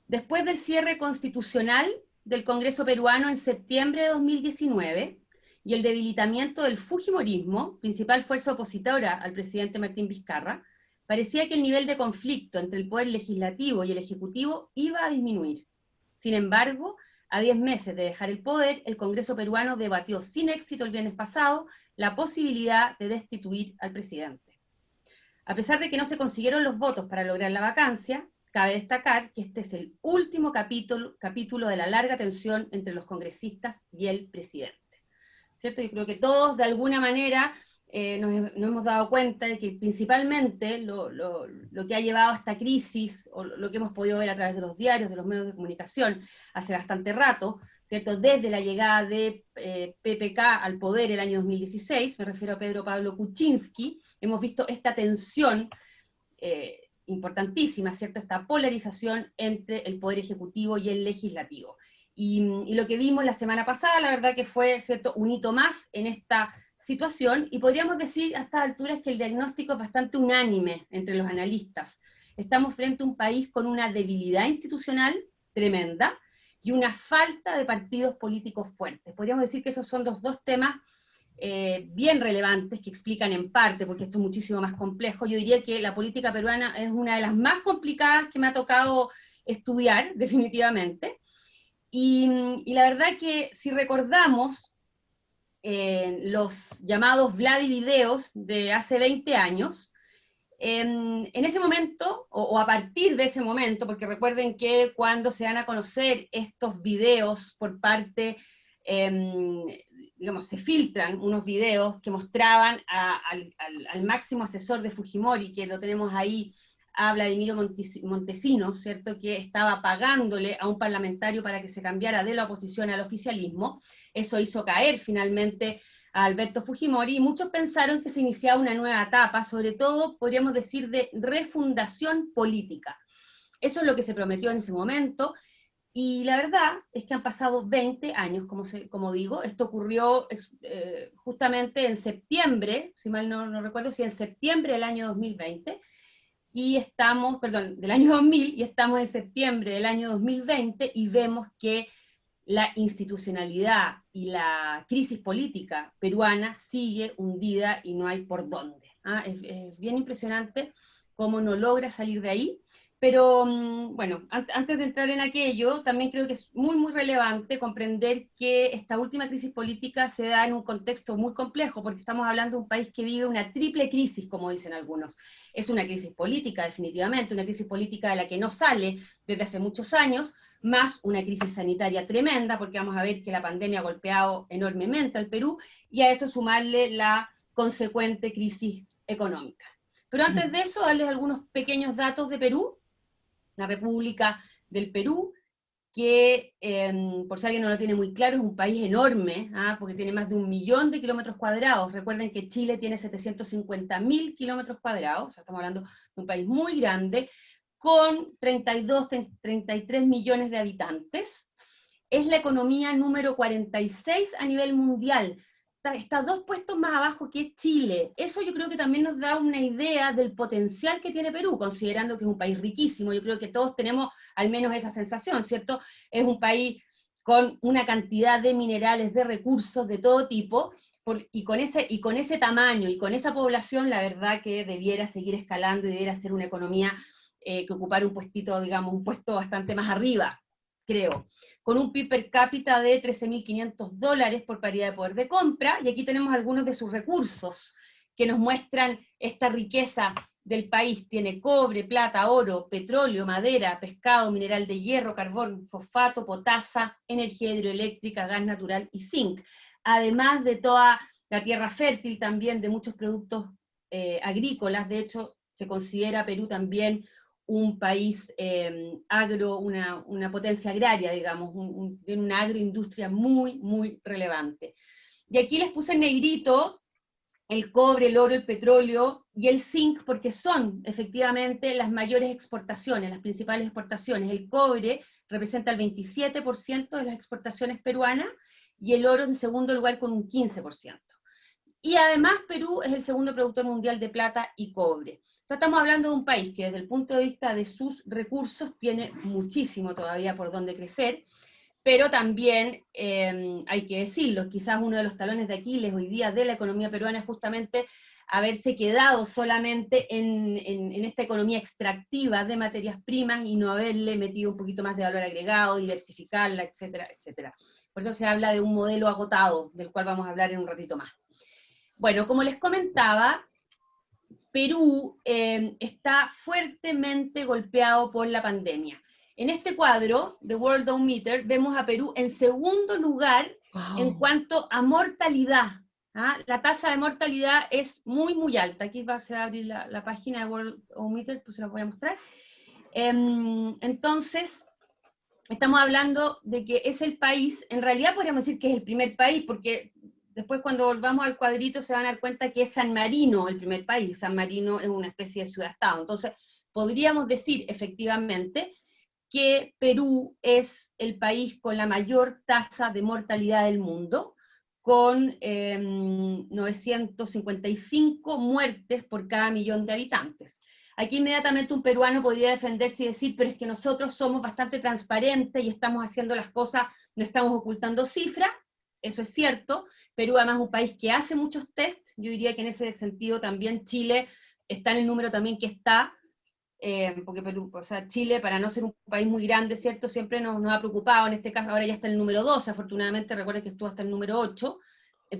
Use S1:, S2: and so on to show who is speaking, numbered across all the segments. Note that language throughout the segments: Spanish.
S1: Después del cierre constitucional del Congreso peruano en septiembre de 2019 y el debilitamiento del fujimorismo, principal fuerza opositora al presidente Martín Vizcarra, parecía que el nivel de conflicto entre el poder legislativo y el ejecutivo iba a disminuir. Sin embargo, a 10 meses de dejar el poder, el Congreso peruano debatió sin éxito el viernes pasado la posibilidad de destituir al presidente. A pesar de que no se consiguieron los votos para lograr la vacancia, cabe destacar que este es el último capítulo de la larga tensión entre los congresistas y el presidente. ¿Cierto? Yo creo que todos, de alguna manera, nos hemos dado cuenta de que principalmente lo que ha llevado a esta crisis, o lo que hemos podido ver a través de los diarios, de los medios de comunicación, hace bastante rato, ¿cierto? Desde la llegada de PPK al poder el año 2016, me refiero a Pedro Pablo Kuczynski, hemos visto esta tensión importantísima, ¿cierto? Esta polarización entre el poder ejecutivo y el legislativo. Y lo que vimos la semana pasada, la verdad que fue, ¿cierto?, un hito más en esta situación, y podríamos decir a estas alturas que el diagnóstico es bastante unánime entre los analistas. Estamos frente a un país con una debilidad institucional tremenda y una falta de partidos políticos fuertes. Podríamos decir que esos son los dos temas bien relevantes que explican en parte, porque esto es muchísimo más complejo. Yo diría que la política peruana es una de las más complicadas que me ha tocado estudiar, definitivamente. Y la verdad que si recordamos los llamados Vladivideos de hace 20 años, en ese momento, o a partir de ese momento, porque recuerden que cuando se dan a conocer estos videos por parte, digamos, se filtran unos videos que mostraban al máximo asesor de Fujimori, que lo tenemos ahí, a Vladimiro Montesinos, ¿cierto?, que estaba pagándole a un parlamentario para que se cambiara de la oposición al oficialismo. Eso hizo caer finalmente a Alberto Fujimori, y muchos pensaron que se iniciaba una nueva etapa, sobre todo, podríamos decir, de refundación política. Eso es lo que se prometió en ese momento, y la verdad es que han pasado 20 años, como digo. Esto ocurrió justamente en septiembre, si mal no recuerdo, si en septiembre del año 2020, y estamos, perdón, del año 2000, y estamos en septiembre del año 2020, y vemos que la institucionalidad y la crisis política peruana sigue hundida y no hay por dónde. Es bien impresionante cómo no logra salir de ahí. Pero bueno, antes de entrar en aquello, también creo que es muy relevante comprender que esta última crisis política se da en un contexto muy complejo, porque estamos hablando de un país que vive una triple crisis, como dicen algunos. Es una crisis política, definitivamente, una crisis política de la que no sale desde hace muchos años, más una crisis sanitaria tremenda, porque vamos a ver que la pandemia ha golpeado enormemente al Perú, y a eso sumarle la consecuente crisis económica. Pero antes de eso, darles algunos pequeños datos de Perú. La República del Perú, que por si alguien no lo tiene muy claro, es un país enorme, porque tiene más de 1.000.000 de kilómetros cuadrados. Recuerden que Chile tiene 750.000 kilómetros cuadrados, o sea, estamos hablando de un país muy grande, con 32, 33 millones de habitantes. Es la economía número 46 a nivel mundial. Está 2 puestos más abajo que Chile. Eso yo creo que también nos da una idea del potencial que tiene Perú, considerando que es un país riquísimo. Yo creo que todos tenemos al menos esa sensación, ¿cierto? Es un país con una cantidad de minerales, de recursos de todo tipo, y con ese tamaño y con esa población, la verdad que debiera seguir escalando y debiera ser una economía que ocupar un puestito, digamos, un puesto bastante más arriba, creo, con un PIB per cápita de $13.500 por paridad de poder de compra, y aquí tenemos algunos de sus recursos que nos muestran esta riqueza del país. Tiene cobre, plata, oro, petróleo, madera, pescado, mineral de hierro, carbón, fosfato, potasa, energía hidroeléctrica, gas natural y zinc, además de toda la tierra fértil también de muchos productos agrícolas. De hecho, se considera Perú también un país agro, una potencia agraria, digamos, tiene una agroindustria muy relevante. Y aquí les puse en negrito el cobre, el oro, el petróleo y el zinc, porque son efectivamente las mayores exportaciones, las principales exportaciones. El cobre representa el 27% de las exportaciones peruanas, y el oro en segundo lugar con un 15%. Y además Perú es el segundo productor mundial de plata y cobre. sea, estamos hablando de un país que desde el punto de vista de sus recursos tiene muchísimo todavía por donde crecer, pero también hay que decirlo, quizás uno de los talones de Aquiles hoy día de la economía peruana es justamente haberse quedado solamente en esta economía extractiva de materias primas y no haberle metido un poquito más de valor agregado, diversificarla, etcétera, etcétera. Por eso se habla de un modelo agotado, del cual vamos a hablar en un ratito más. Bueno, como les comentaba, Perú está fuertemente golpeado por la pandemia. En este cuadro, The World Downmeter, vemos a Perú en segundo lugar en cuanto a mortalidad. ¿Ah? La tasa de mortalidad es muy, muy alta. Aquí se va a abrir la página de World Downmeter, pues se la voy a mostrar. Entonces, estamos hablando de que es el país, en realidad podríamos decir que es el primer país, porque después cuando volvamos al cuadrito se van a dar cuenta que es San Marino el primer país. San Marino es una especie de ciudad-estado. Entonces, podríamos decir efectivamente que Perú es el país con la mayor tasa de mortalidad del mundo, con 955 muertes por cada millón de habitantes. Aquí inmediatamente un peruano podría defenderse y decir, pero es que nosotros somos bastante transparentes y estamos haciendo las cosas, no estamos ocultando cifras. Eso es cierto. Perú además es un país que hace muchos tests. Yo diría que en ese sentido también Chile está en el número también que está, porque Perú, o sea, Chile, para no ser un país muy grande, ¿cierto? Siempre nos ha preocupado, en este caso ahora ya está en el número 12, afortunadamente, recuerden que estuvo hasta el número 8,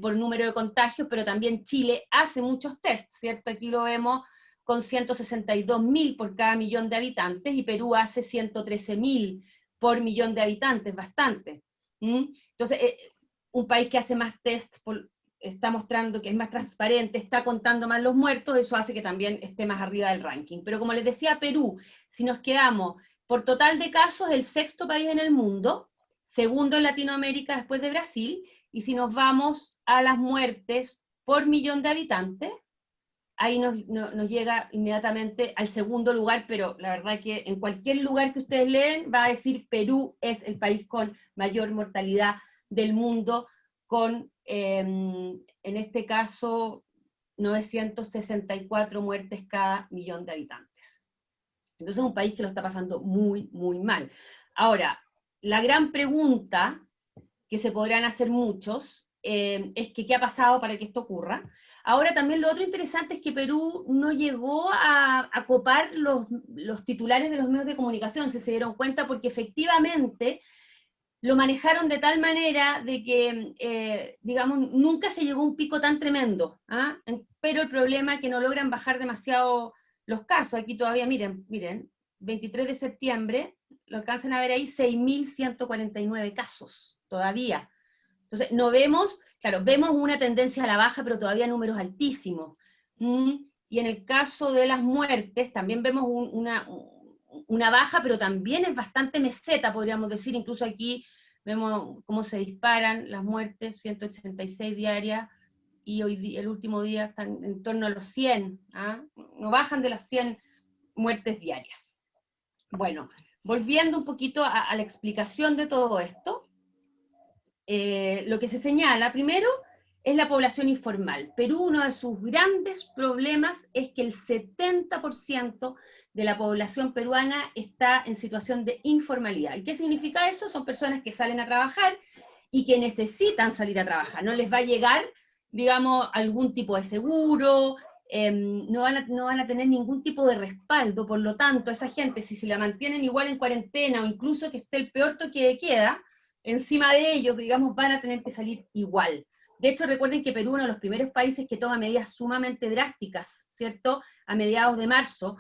S1: por el número de contagios, pero también Chile hace muchos tests, ¿cierto? Aquí lo vemos con 162.000 por cada millón de habitantes, y Perú hace 113.000 por millón de habitantes, bastante. Entonces, un país que hace más tests está mostrando que es más transparente, está contando más los muertos, eso hace que también esté más arriba del ranking. Pero como les decía, Perú, si nos quedamos por total de casos, el sexto país en el mundo, segundo en Latinoamérica después de Brasil, y si nos vamos a las muertes por millón de habitantes, ahí nos llega inmediatamente al segundo lugar, pero la verdad que en cualquier lugar que ustedes leen va a decir Perú es el país con mayor mortalidad del mundo, con, en este caso, 964 muertes cada millón de habitantes. Entonces es un país que lo está pasando muy, muy mal. Ahora, la gran pregunta que se podrán hacer muchos es que qué ha pasado para que esto ocurra. Ahora también lo otro interesante es que Perú no llegó a copar los titulares de los medios de comunicación, si se dieron cuenta, porque efectivamente lo manejaron de tal manera de que, digamos, nunca se llegó a un pico tan tremendo, ¿ah? Pero el problema es que no logran bajar demasiado los casos. Aquí todavía, miren, 23 de septiembre, lo alcanzan a ver ahí, 6.149 casos, todavía. Entonces, no vemos, claro, vemos una tendencia a la baja, pero todavía números altísimos. Y en el caso de las muertes, también vemos una baja, pero también es bastante meseta, podríamos decir. Incluso aquí vemos cómo se disparan las muertes, 186 diarias, y hoy el último día están en torno a los 100, ¿ah? No bajan de las 100 muertes diarias. Bueno, volviendo un poquito a la explicación de todo esto, lo que se señala primero es la población informal. Perú, uno de sus grandes problemas es que el 70% de la población peruana está en situación de informalidad. ¿Y qué significa eso? Son personas que salen a trabajar y que necesitan salir a trabajar. No les va a llegar, digamos, algún tipo de seguro, no van a tener ningún tipo de respaldo. Por lo tanto, esa gente, si se la mantienen igual en cuarentena o incluso que esté el peor toque de queda, encima de ellos, digamos, van a tener que salir igual. De hecho, recuerden que Perú es uno de los primeros países que toma medidas sumamente drásticas, ¿cierto?, a mediados de marzo,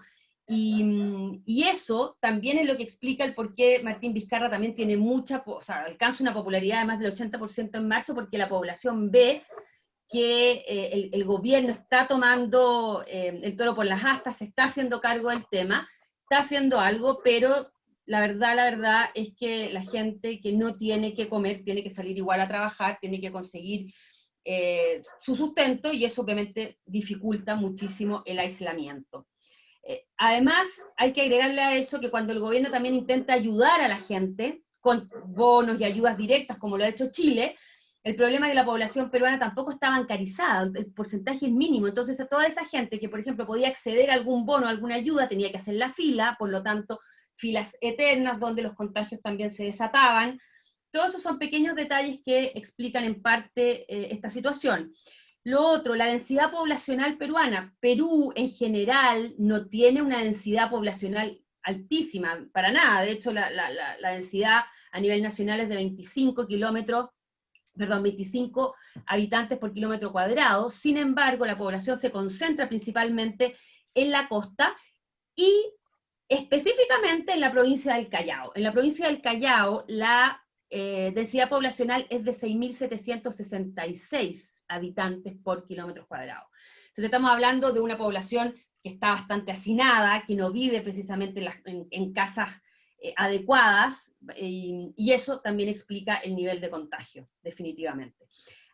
S1: y eso también es lo que explica el por qué Martín Vizcarra también tiene o sea, alcanza una popularidad de más del 80% en marzo, porque la población ve que el gobierno está tomando el toro por las astas, se está haciendo cargo del tema, está haciendo algo, pero la verdad es que la gente que no tiene que comer tiene que salir igual a trabajar, tiene que conseguir su sustento, y eso obviamente dificulta muchísimo el aislamiento. Además, hay que agregarle a eso que cuando el gobierno también intenta ayudar a la gente con bonos y ayudas directas, como lo ha hecho Chile, el problema es que la población peruana tampoco está bancarizada, el porcentaje es mínimo, entonces a toda esa gente que, por ejemplo, podía acceder a algún bono, a alguna ayuda, tenía que hacer la fila, por lo tanto, filas eternas donde los contagios también se desataban. Todos esos son pequeños detalles que explican en parte esta situación. Lo otro, la densidad poblacional peruana. Perú, en general, no tiene una densidad poblacional altísima, para nada. De hecho, la densidad a nivel nacional es de 25 habitantes por kilómetro cuadrado. Sin embargo, la población se concentra principalmente en la costa y específicamente en la provincia del Callao. En la provincia del Callao, la densidad poblacional es de 6.766 habitantes por kilómetro cuadrado. Entonces estamos hablando de una población que está bastante hacinada, que no vive precisamente en casas adecuadas, y eso también explica el nivel de contagio, definitivamente.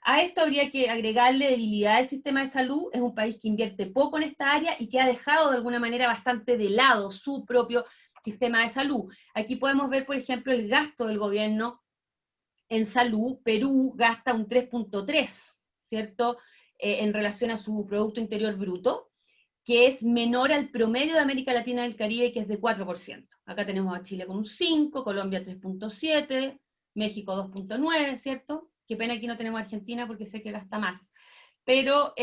S1: A esto habría que agregarle debilidad del sistema de salud. Es un país que invierte poco en esta área y que ha dejado de alguna manera bastante de lado su propio sistema de salud. Aquí podemos ver, por ejemplo, el gasto del gobierno en salud. Perú gasta un 3.3, ¿cierto?, en relación a su Producto Interior Bruto, que es menor al promedio de América Latina y del Caribe, que es de 4%. Acá tenemos a Chile con un 5, Colombia 3.7, México 2.9, ¿cierto? Qué pena que no tenemos Argentina porque sé que gasta más. Pero,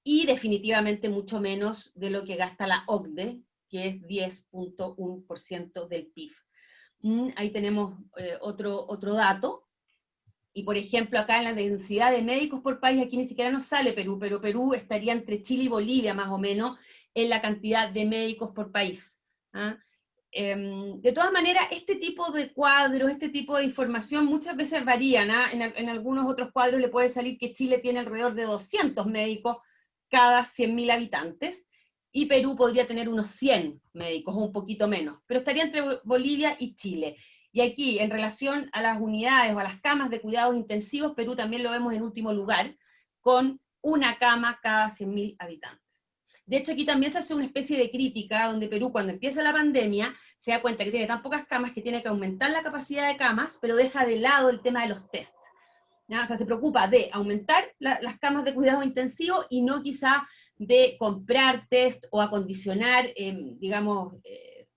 S1: y definitivamente mucho menos de lo que gasta la OCDE, que es 10.1% del PIB. Ahí tenemos otro dato. Y por ejemplo, acá en la densidad de médicos por país, aquí ni siquiera nos sale Perú, pero Perú estaría entre Chile y Bolivia más o menos en la cantidad de médicos por país. ¿Ah? De todas maneras, este tipo de cuadros, este tipo de información muchas veces varían. ¿Ah? En algunos otros cuadros le puede salir que Chile tiene alrededor de 200 médicos cada 100.000 habitantes, y Perú podría tener unos 100 médicos, o un poquito menos, pero estaría entre Bolivia y Chile. Y aquí, en relación a las unidades o a las camas de cuidados intensivos, Perú también lo vemos en último lugar, con una cama cada 100.000 habitantes. De hecho, aquí también se hace una especie de crítica, donde Perú, cuando empieza la pandemia, se da cuenta que tiene tan pocas camas que tiene que aumentar la capacidad de camas, pero deja de lado el tema de los tests. ¿Ya? O sea, se preocupa de aumentar las camas de cuidados intensivos y no quizá de comprar test o acondicionar, digamos,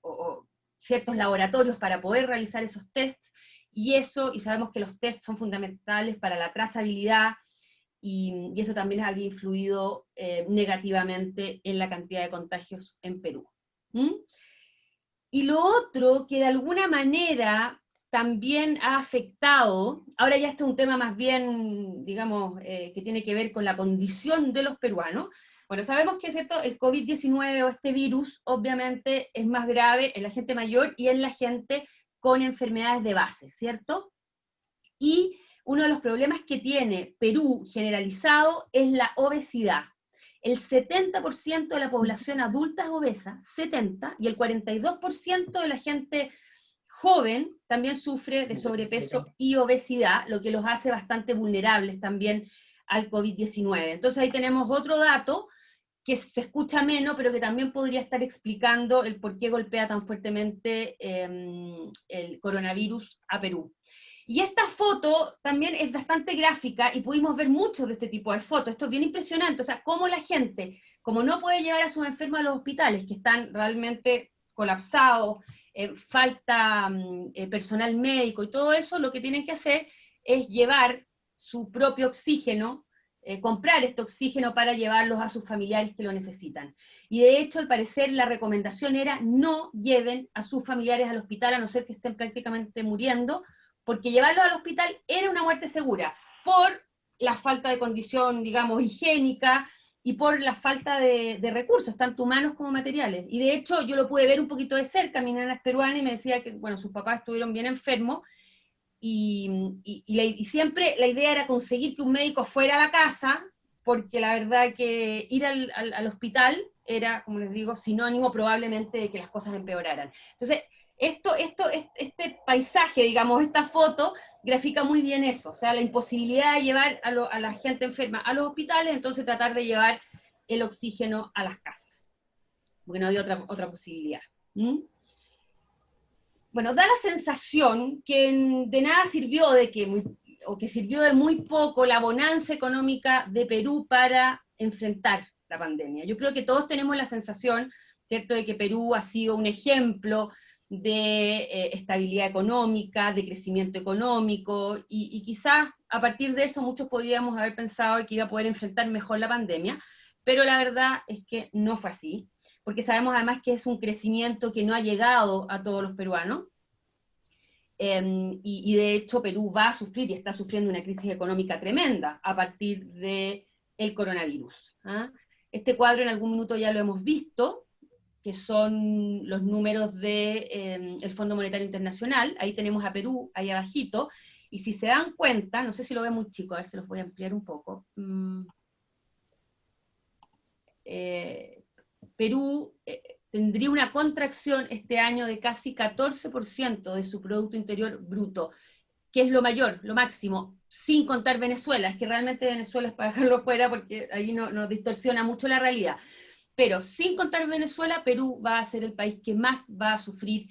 S1: o ciertos laboratorios para poder realizar esos tests, y sabemos que los tests son fundamentales para la trazabilidad, y eso también habría influido negativamente en la cantidad de contagios en Perú. Y lo otro que de alguna manera también ha afectado, ahora ya este es un tema más bien, digamos, que tiene que ver con la condición de los peruanos. Bueno, sabemos que, ¿cierto?, el COVID-19 o este virus obviamente es más grave en la gente mayor y en la gente con enfermedades de base, ¿cierto? Y uno de los problemas que tiene Perú generalizado es la obesidad. El 70% de la población adulta es obesa, 70, y el 42% de la gente joven también sufre de sobrepeso y obesidad, lo que los hace bastante vulnerables también al COVID-19. Entonces ahí tenemos otro dato que se escucha menos, pero que también podría estar explicando el por qué golpea tan fuertemente el coronavirus a Perú. Y esta foto también es bastante gráfica y pudimos ver muchos de este tipo de fotos. Esto es bien impresionante, o sea, cómo la gente, como no puede llevar a sus enfermos a los hospitales, que están realmente colapsados, falta personal médico y todo eso, lo que tienen que hacer es llevar su propio oxígeno, comprar este oxígeno para llevarlos a sus familiares que lo necesitan. Y de hecho, al parecer, la recomendación era no lleven a sus familiares al hospital, a no ser que estén prácticamente muriendo, porque llevarlos al hospital era una muerte segura, por la falta de condición, digamos, higiénica, y por la falta de recursos, tanto humanos como materiales. Y de hecho, yo lo pude ver un poquito de cerca. Mi nana es peruana y me decía que, bueno, sus papás estuvieron bien enfermos, y siempre la idea era conseguir que un médico fuera a la casa, porque la verdad que ir al hospital era, como les digo, sinónimo probablemente de que las cosas empeoraran. Entonces, este paisaje, digamos, esta foto, grafica muy bien eso, o sea, la imposibilidad de llevar a la gente enferma a los hospitales, entonces tratar de llevar el oxígeno a las casas, porque no había otra posibilidad. Bueno, da la sensación que de nada sirvió de que o que sirvió de muy poco la bonanza económica de Perú para enfrentar la pandemia. Yo creo que todos tenemos la sensación, ¿cierto?, de que Perú ha sido un ejemplo de estabilidad económica, de crecimiento económico, y quizás a partir de eso muchos podríamos haber pensado que iba a poder enfrentar mejor la pandemia, pero la verdad es que no fue así, porque sabemos además que es un crecimiento que no ha llegado a todos los peruanos, y de hecho Perú va a sufrir y está sufriendo una crisis económica tremenda a partir del coronavirus. ¿Ah? Este cuadro en algún minuto ya lo hemos visto, que son los números del Fondo Monetario Internacional. Ahí tenemos a Perú, ahí abajito, y si se dan cuenta, no sé si lo ven muy chico, a ver si los voy a ampliar un poco. Perú tendría una contracción este año de casi 14% de su Producto Interior Bruto, que es lo mayor, lo máximo, sin contar Venezuela. Es que realmente Venezuela es para dejarlo fuera porque ahí nos distorsiona mucho la realidad. Pero sin contar Venezuela, Perú va a ser el país que más va a sufrir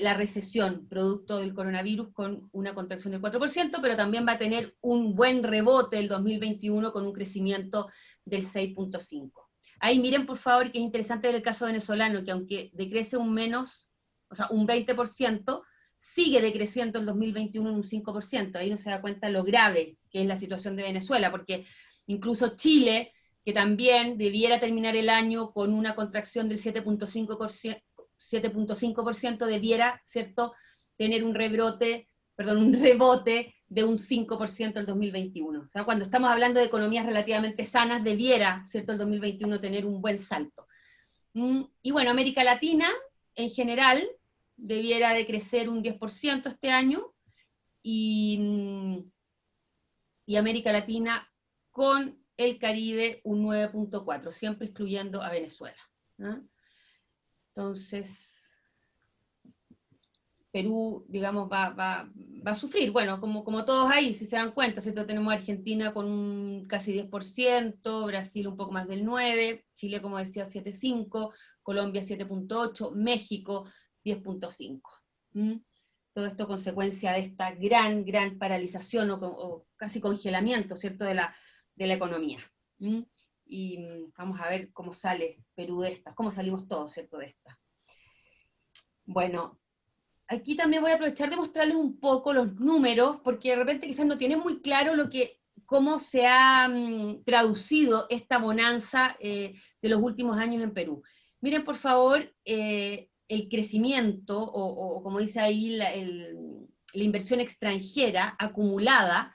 S1: la recesión producto del coronavirus, con una contracción del 4%, pero también va a tener un buen rebote el 2021 con un crecimiento del 6.5%. Ahí miren por favor que es interesante ver el caso venezolano, que aunque decrece un 20%, sigue decreciendo el 2021 en un 5%. Ahí no se da cuenta lo grave que es la situación de Venezuela, porque incluso Chile, que también debiera terminar el año con una contracción del 7.5%, debiera, ¿cierto?, tener un rebote de un 5% el 2021. O sea, cuando estamos hablando de economías relativamente sanas, debiera, ¿cierto?, el 2021 tener un buen salto. Y bueno, América Latina, en general, debiera de crecer un 10% este año, y América Latina con el Caribe un 9.4%, siempre excluyendo a Venezuela. ¿No? Entonces, Perú, digamos, va a sufrir, bueno, como todos ahí, si se dan cuenta, ¿cierto? Tenemos a Argentina con un casi 10%, Brasil un poco más del 9%, Chile, como decía, 7.5%, Colombia 7.8%, México 10.5%. Todo esto consecuencia de esta gran paralización o casi congelamiento, ¿cierto?, de la economía. Y vamos a ver cómo sale Perú de esta, cómo salimos todos, ¿cierto?, de esta. Bueno, aquí también voy a aprovechar de mostrarles un poco los números, porque de repente quizás no tienen muy claro cómo se ha traducido esta bonanza de los últimos años en Perú. Miren, por favor, el crecimiento, o como dice ahí, la inversión extranjera acumulada,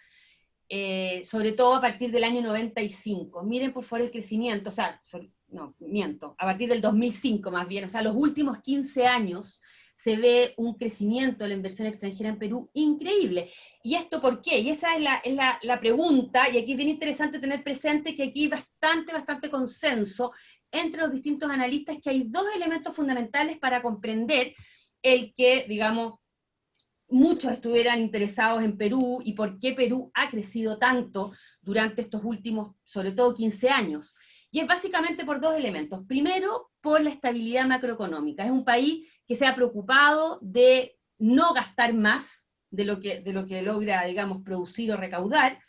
S1: sobre todo a partir del año 95. Miren, por favor, el crecimiento, o sea, no, miento, a partir del 2005 más bien, o sea, los últimos 15 años, se ve un crecimiento de la inversión extranjera en Perú increíble. ¿Y esto por qué? Y esa es la pregunta, y aquí es bien interesante tener presente que aquí hay bastante consenso entre los distintos analistas, que hay dos elementos fundamentales para comprender el que, digamos, muchos estuvieran interesados en Perú y por qué Perú ha crecido tanto durante estos últimos, sobre todo 15 años. Y es básicamente por dos elementos. Primero, por la estabilidad macroeconómica. Es un país que se ha preocupado de no gastar más de lo que logra, digamos, producir o recaudar,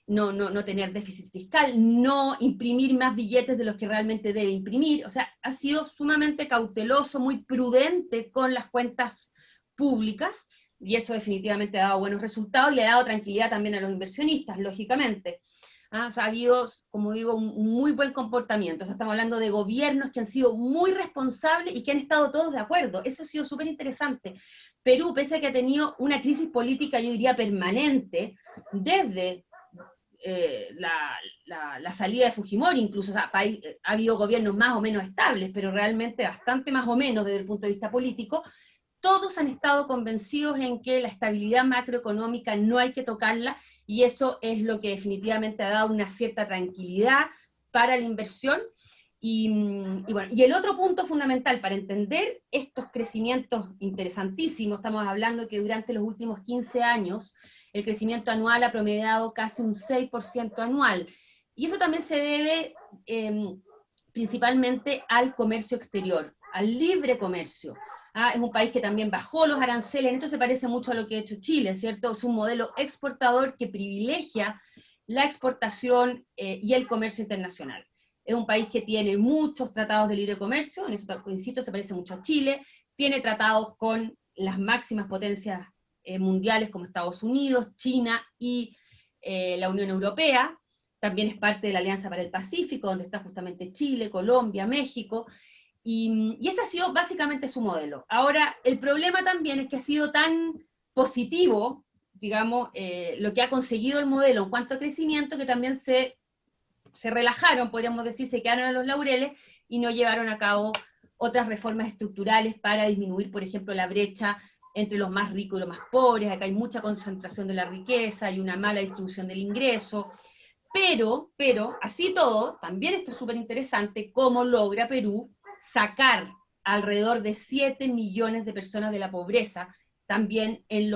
S1: no tener déficit fiscal, no imprimir más billetes de los que realmente debe imprimir. O sea, ha sido sumamente cauteloso, muy prudente con las cuentas públicas, y eso definitivamente ha dado buenos resultados y le ha dado tranquilidad también a los inversionistas, lógicamente. O sea, ha habido, como digo, un muy buen comportamiento. O sea, estamos hablando de gobiernos que han sido muy responsables y que han estado todos de acuerdo. Eso ha sido súper interesante. Perú, pese a que ha tenido una crisis política, yo diría, permanente, desde la salida de Fujimori, incluso, o sea, ha habido gobiernos más o menos estables, pero realmente bastante más o menos desde el punto de vista político. Todos han estado convencidos en que la estabilidad macroeconómica no hay que tocarla, y eso es lo que definitivamente ha dado una cierta tranquilidad para la inversión. Bueno, y el otro punto fundamental para entender estos crecimientos interesantísimos, estamos hablando que durante los últimos 15 años el crecimiento anual ha promediado casi un 6% anual, y eso también se debe principalmente al comercio exterior, al libre comercio, Es un país que también bajó los aranceles, esto se parece mucho a lo que ha hecho Chile, ¿cierto? Es un modelo exportador que privilegia la exportación y el comercio internacional. Es un país que tiene muchos tratados de libre comercio, en eso, insisto, se parece mucho a Chile, tiene tratados con las máximas potencias mundiales como Estados Unidos, China y la Unión Europea, también es parte de la Alianza para el Pacífico, donde está justamente Chile, Colombia, México, y ese ha sido básicamente su modelo. Ahora, el problema también es que ha sido tan positivo, digamos, lo que ha conseguido el modelo en cuanto a crecimiento, que también se relajaron, podríamos decir, se quedaron a los laureles y no llevaron a cabo otras reformas estructurales para disminuir, por ejemplo, la brecha entre los más ricos y los más pobres. Acá hay mucha concentración de la riqueza, hay una mala distribución del ingreso, pero, así todo, también esto es súper interesante, cómo logra Perú sacar alrededor de 7 millones de personas de la pobreza, también en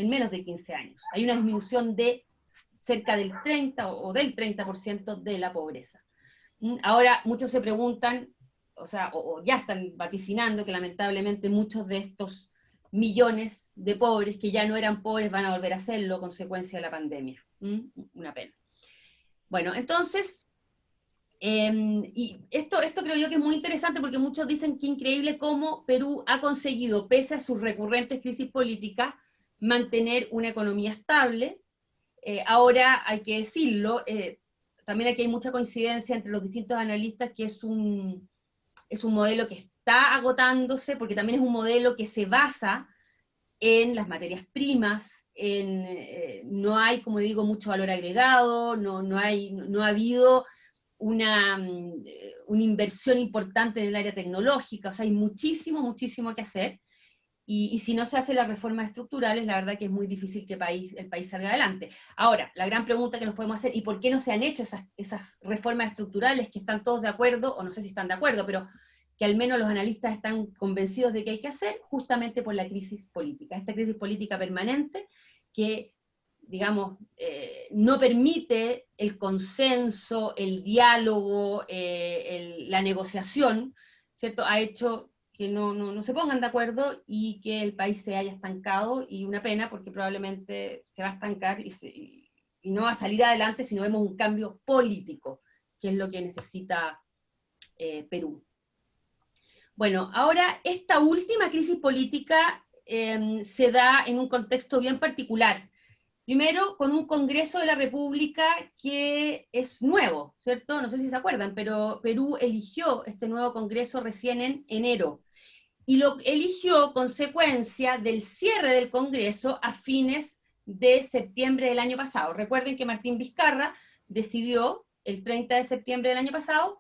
S1: menos de 15 años. Hay una disminución de cerca del 30 o del 30% de la pobreza. Ahora, muchos se preguntan, o ya están vaticinando que lamentablemente muchos de estos millones de pobres que ya no eran pobres van a volver a serlo, consecuencia de la pandemia. Una pena. Bueno, entonces, y esto creo yo que es muy interesante porque muchos dicen que increíble cómo Perú ha conseguido, pese a sus recurrentes crisis políticas, mantener una economía estable. Ahora hay que decirlo, también aquí hay mucha coincidencia entre los distintos analistas que es un modelo que está agotándose, porque también es un modelo que se basa en las materias primas, no hay, como digo, mucho valor agregado, no ha habido una inversión importante en el área tecnológica, o sea, hay muchísimo que hacer, y si no se hacen las reformas estructurales, la verdad que es muy difícil que el país salga adelante. Ahora, la gran pregunta que nos podemos hacer, ¿y por qué no se han hecho esas reformas estructurales que están todos de acuerdo, o no sé si están de acuerdo, pero que al menos los analistas están convencidos de que hay que hacer, justamente por la crisis política, esta crisis política permanente que, digamos, no permite el consenso, el diálogo, la negociación, ¿cierto? Ha hecho que no se pongan de acuerdo y que el país se haya estancado, y una pena porque probablemente se va a estancar y no va a salir adelante si no vemos un cambio político, que es lo que necesita Perú. Bueno, ahora esta última crisis política se da en un contexto bien particular. Primero, con un Congreso de la República que es nuevo, ¿cierto? No sé si se acuerdan, pero Perú eligió este nuevo Congreso recién en enero. Y lo eligió consecuencia del cierre del Congreso a fines de septiembre del año pasado. Recuerden que Martín Vizcarra decidió el 30 de septiembre del año pasado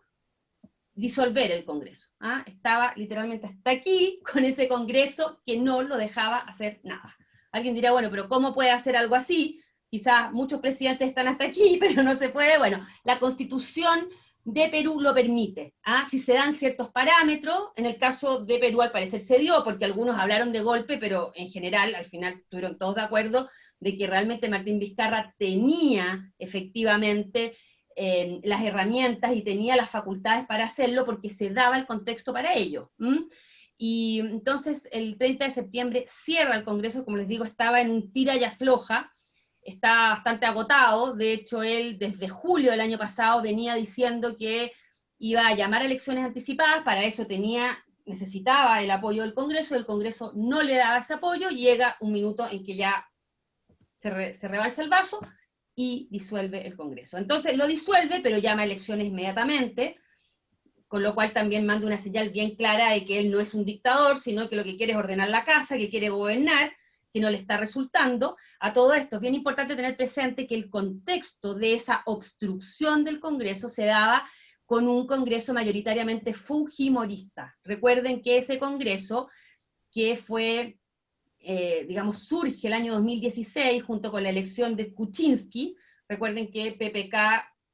S1: disolver el Congreso. Estaba literalmente hasta aquí con ese Congreso que no lo dejaba hacer nada. Alguien dirá, bueno, pero ¿cómo puede hacer algo así? Quizás muchos presidentes están hasta aquí, pero no se puede. Bueno, la Constitución de Perú lo permite. Si se dan ciertos parámetros, en el caso de Perú al parecer se dio, porque algunos hablaron de golpe, pero en general al final estuvieron todos de acuerdo de que realmente Martín Vizcarra tenía efectivamente las herramientas y tenía las facultades para hacerlo porque se daba el contexto para ello. Y entonces el 30 de septiembre cierra el Congreso, como les digo, estaba en un tira y afloja, está bastante agotado. De hecho él desde julio del año pasado venía diciendo que iba a llamar a elecciones anticipadas, para eso necesitaba el apoyo del Congreso, el Congreso no le daba ese apoyo, llega un minuto en que ya se rebalsa el vaso y disuelve el Congreso. Entonces lo disuelve, pero llama a elecciones inmediatamente, con lo cual también manda una señal bien clara de que él no es un dictador, sino que lo que quiere es ordenar la casa, que quiere gobernar, que no le está resultando. A todo esto es bien importante tener presente que el contexto de esa obstrucción del Congreso se daba con un Congreso mayoritariamente fujimorista. Recuerden que ese Congreso, que fue digamos, surge el año 2016 junto con la elección de Kuczynski. Recuerden que PPK,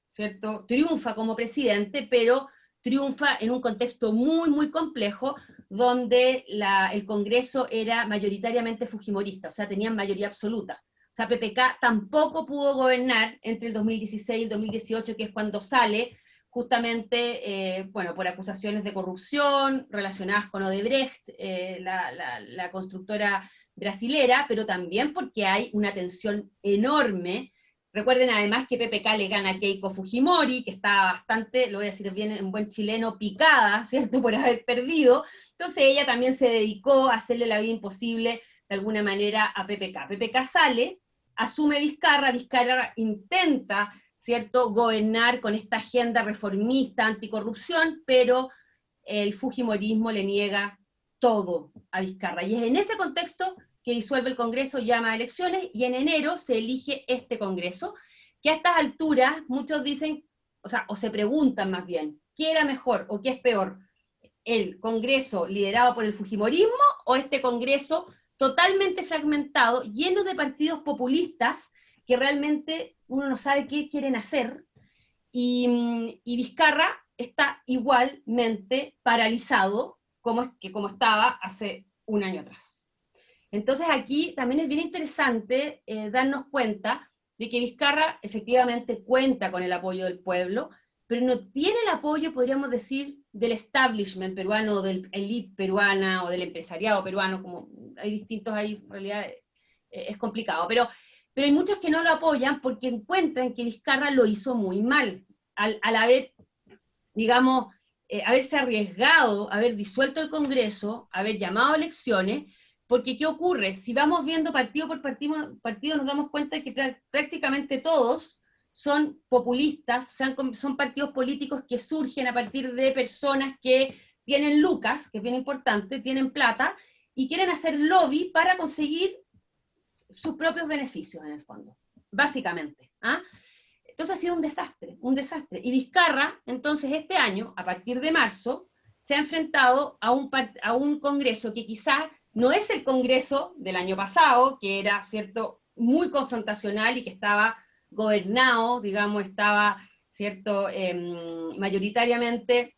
S1: ¿cierto?, triunfa como presidente, pero triunfa en un contexto muy complejo, donde el Congreso era mayoritariamente fujimorista, o sea, tenían mayoría absoluta. O sea, PPK tampoco pudo gobernar entre el 2016 y el 2018, que es cuando sale justamente, bueno, por acusaciones de corrupción relacionadas con Odebrecht, la constructora brasilera, pero también porque hay una tensión enorme. Recuerden además que PPK le gana a Keiko Fujimori, que está bastante, lo voy a decir bien en buen chileno, picada, ¿cierto?, por haber perdido. Entonces ella también se dedicó a hacerle la vida imposible de alguna manera a PPK. PPK sale, asume Vizcarra, Vizcarra intenta, ¿cierto?, gobernar con esta agenda reformista, anticorrupción, pero el fujimorismo le niega todo a Vizcarra. Y es en ese contexto que disuelve el Congreso, llama a elecciones, y en enero se elige este Congreso, que a estas alturas muchos dicen, o sea, o se preguntan más bien, ¿qué era mejor o qué es peor? ¿El Congreso liderado por el fujimorismo o este Congreso totalmente fragmentado, lleno de partidos populistas que realmente uno no sabe qué quieren hacer? Y Vizcarra está igualmente paralizado como estaba hace un año atrás. Entonces aquí también es bien interesante darnos cuenta de que Vizcarra efectivamente cuenta con el apoyo del pueblo, pero no tiene el apoyo, podríamos decir, del establishment peruano, o del elite peruana, o del empresariado peruano, como hay distintos ahí, en realidad es complicado, pero hay muchos que no lo apoyan porque encuentran que Vizcarra lo hizo muy mal, al haber, digamos, haberse arriesgado, haber disuelto el Congreso, haber llamado a elecciones, porque ¿qué ocurre? Si vamos viendo partido por partido nos damos cuenta de que prácticamente todos son populistas, son partidos políticos que surgen a partir de personas que tienen lucas, que es bien importante, tienen plata, y quieren hacer lobby para conseguir sus propios beneficios en el fondo, básicamente. ¿Ah? Entonces ha sido un desastre, un desastre. Y Vizcarra, entonces, este año, a partir de marzo, se ha enfrentado a un Congreso que quizás no es el Congreso del año pasado, que era, ¿cierto?, muy confrontacional y que estaba gobernado, digamos, estaba, ¿cierto?, mayoritariamente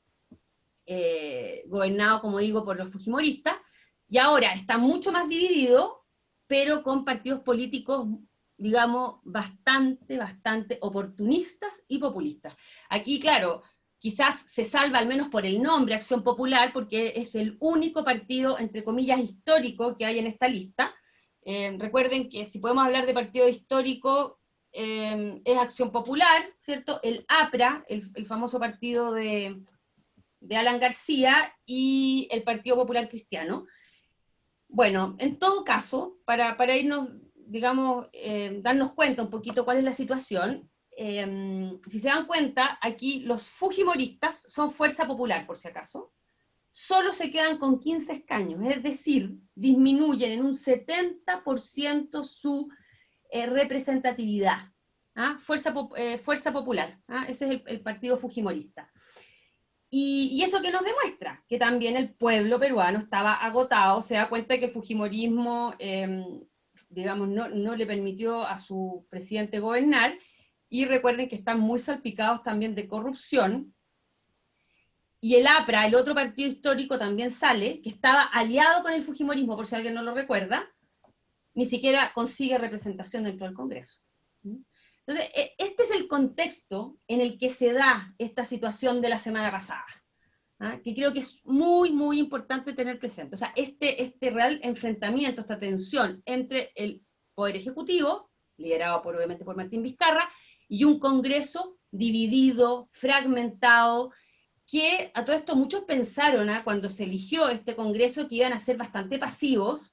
S1: gobernado, como digo, por los fujimoristas, y ahora está mucho más dividido, pero con partidos políticos, digamos, bastante oportunistas y populistas. Aquí, claro, quizás se salva al menos por el nombre Acción Popular, porque es el único partido, entre comillas, histórico que hay en esta lista. Recuerden que si podemos hablar de partido histórico, es Acción Popular, ¿cierto? El APRA, el famoso partido de Alan García, y el Partido Popular Cristiano. Bueno, en todo caso, para irnos, digamos, darnos cuenta un poquito cuál es la situación, si se dan cuenta, aquí los fujimoristas son fuerza popular, por si acaso, solo se quedan con 15 escaños, es decir, disminuyen en un 70% su representatividad. ¿Ah? Fuerza popular, ¿ah? Ese es el partido fujimorista. Y eso que nos demuestra, que también el pueblo peruano estaba agotado, se da cuenta que el fujimorismo, digamos, no le permitió a su presidente gobernar, y recuerden que están muy salpicados también de corrupción, y el APRA, el otro partido histórico, también sale, que estaba aliado con el fujimorismo, por si alguien no lo recuerda, ni siquiera consigue representación dentro del Congreso. Entonces, este es el contexto en el que se da esta situación de la semana pasada, ¿ah? Que creo que es muy importante tener presente. O sea, este real enfrentamiento, esta tensión entre el Poder Ejecutivo, liderado obviamente por Martín Vizcarra, y un Congreso dividido, fragmentado, que a todo esto muchos pensaron, cuando se eligió este Congreso, que iban a ser bastante pasivos,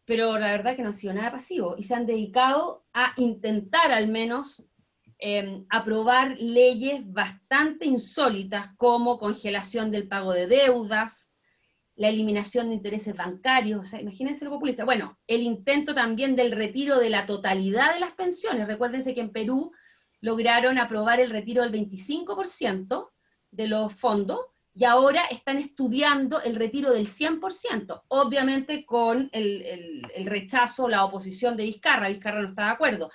S1: pero la verdad que no ha sido nada pasivo, y se han dedicado a intentar al menos aprobar leyes bastante insólitas, como congelación del pago de deudas, la eliminación de intereses bancarios, o sea, imagínense lo populista. Bueno, el intento también del retiro de la totalidad de las pensiones. Recuérdense que en Perú lograron aprobar el retiro del 25% de los fondos, y ahora están estudiando el retiro del 100%, obviamente con el rechazo, la oposición de Vizcarra. Vizcarra no está de acuerdo.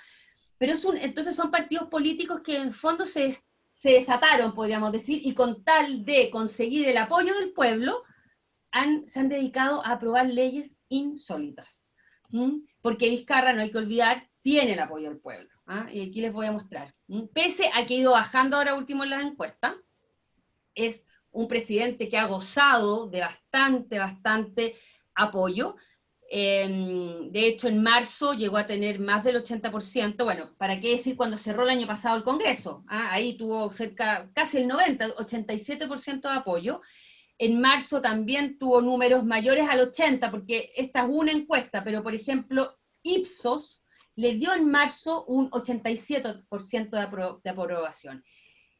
S1: Pero entonces son partidos políticos que en fondo se desataron, podríamos decir, y con tal de conseguir el apoyo del pueblo, se han dedicado a aprobar leyes insólitas. Porque Vizcarra, no hay que olvidar, tiene el apoyo del pueblo. ¿ah? Y aquí les voy a mostrar. Pese a que ha ido bajando ahora último en las encuestas, es un presidente que ha gozado de bastante apoyo. De hecho, en marzo llegó a tener más del 80%, bueno, ¿para qué decir cuando cerró el año pasado el Congreso? ¿Ah? Ahí tuvo casi el 90, 87% de apoyo. En marzo también tuvo números mayores al 80, porque esta es una encuesta, pero por ejemplo, Ipsos le dio en marzo un 87% de aprobación.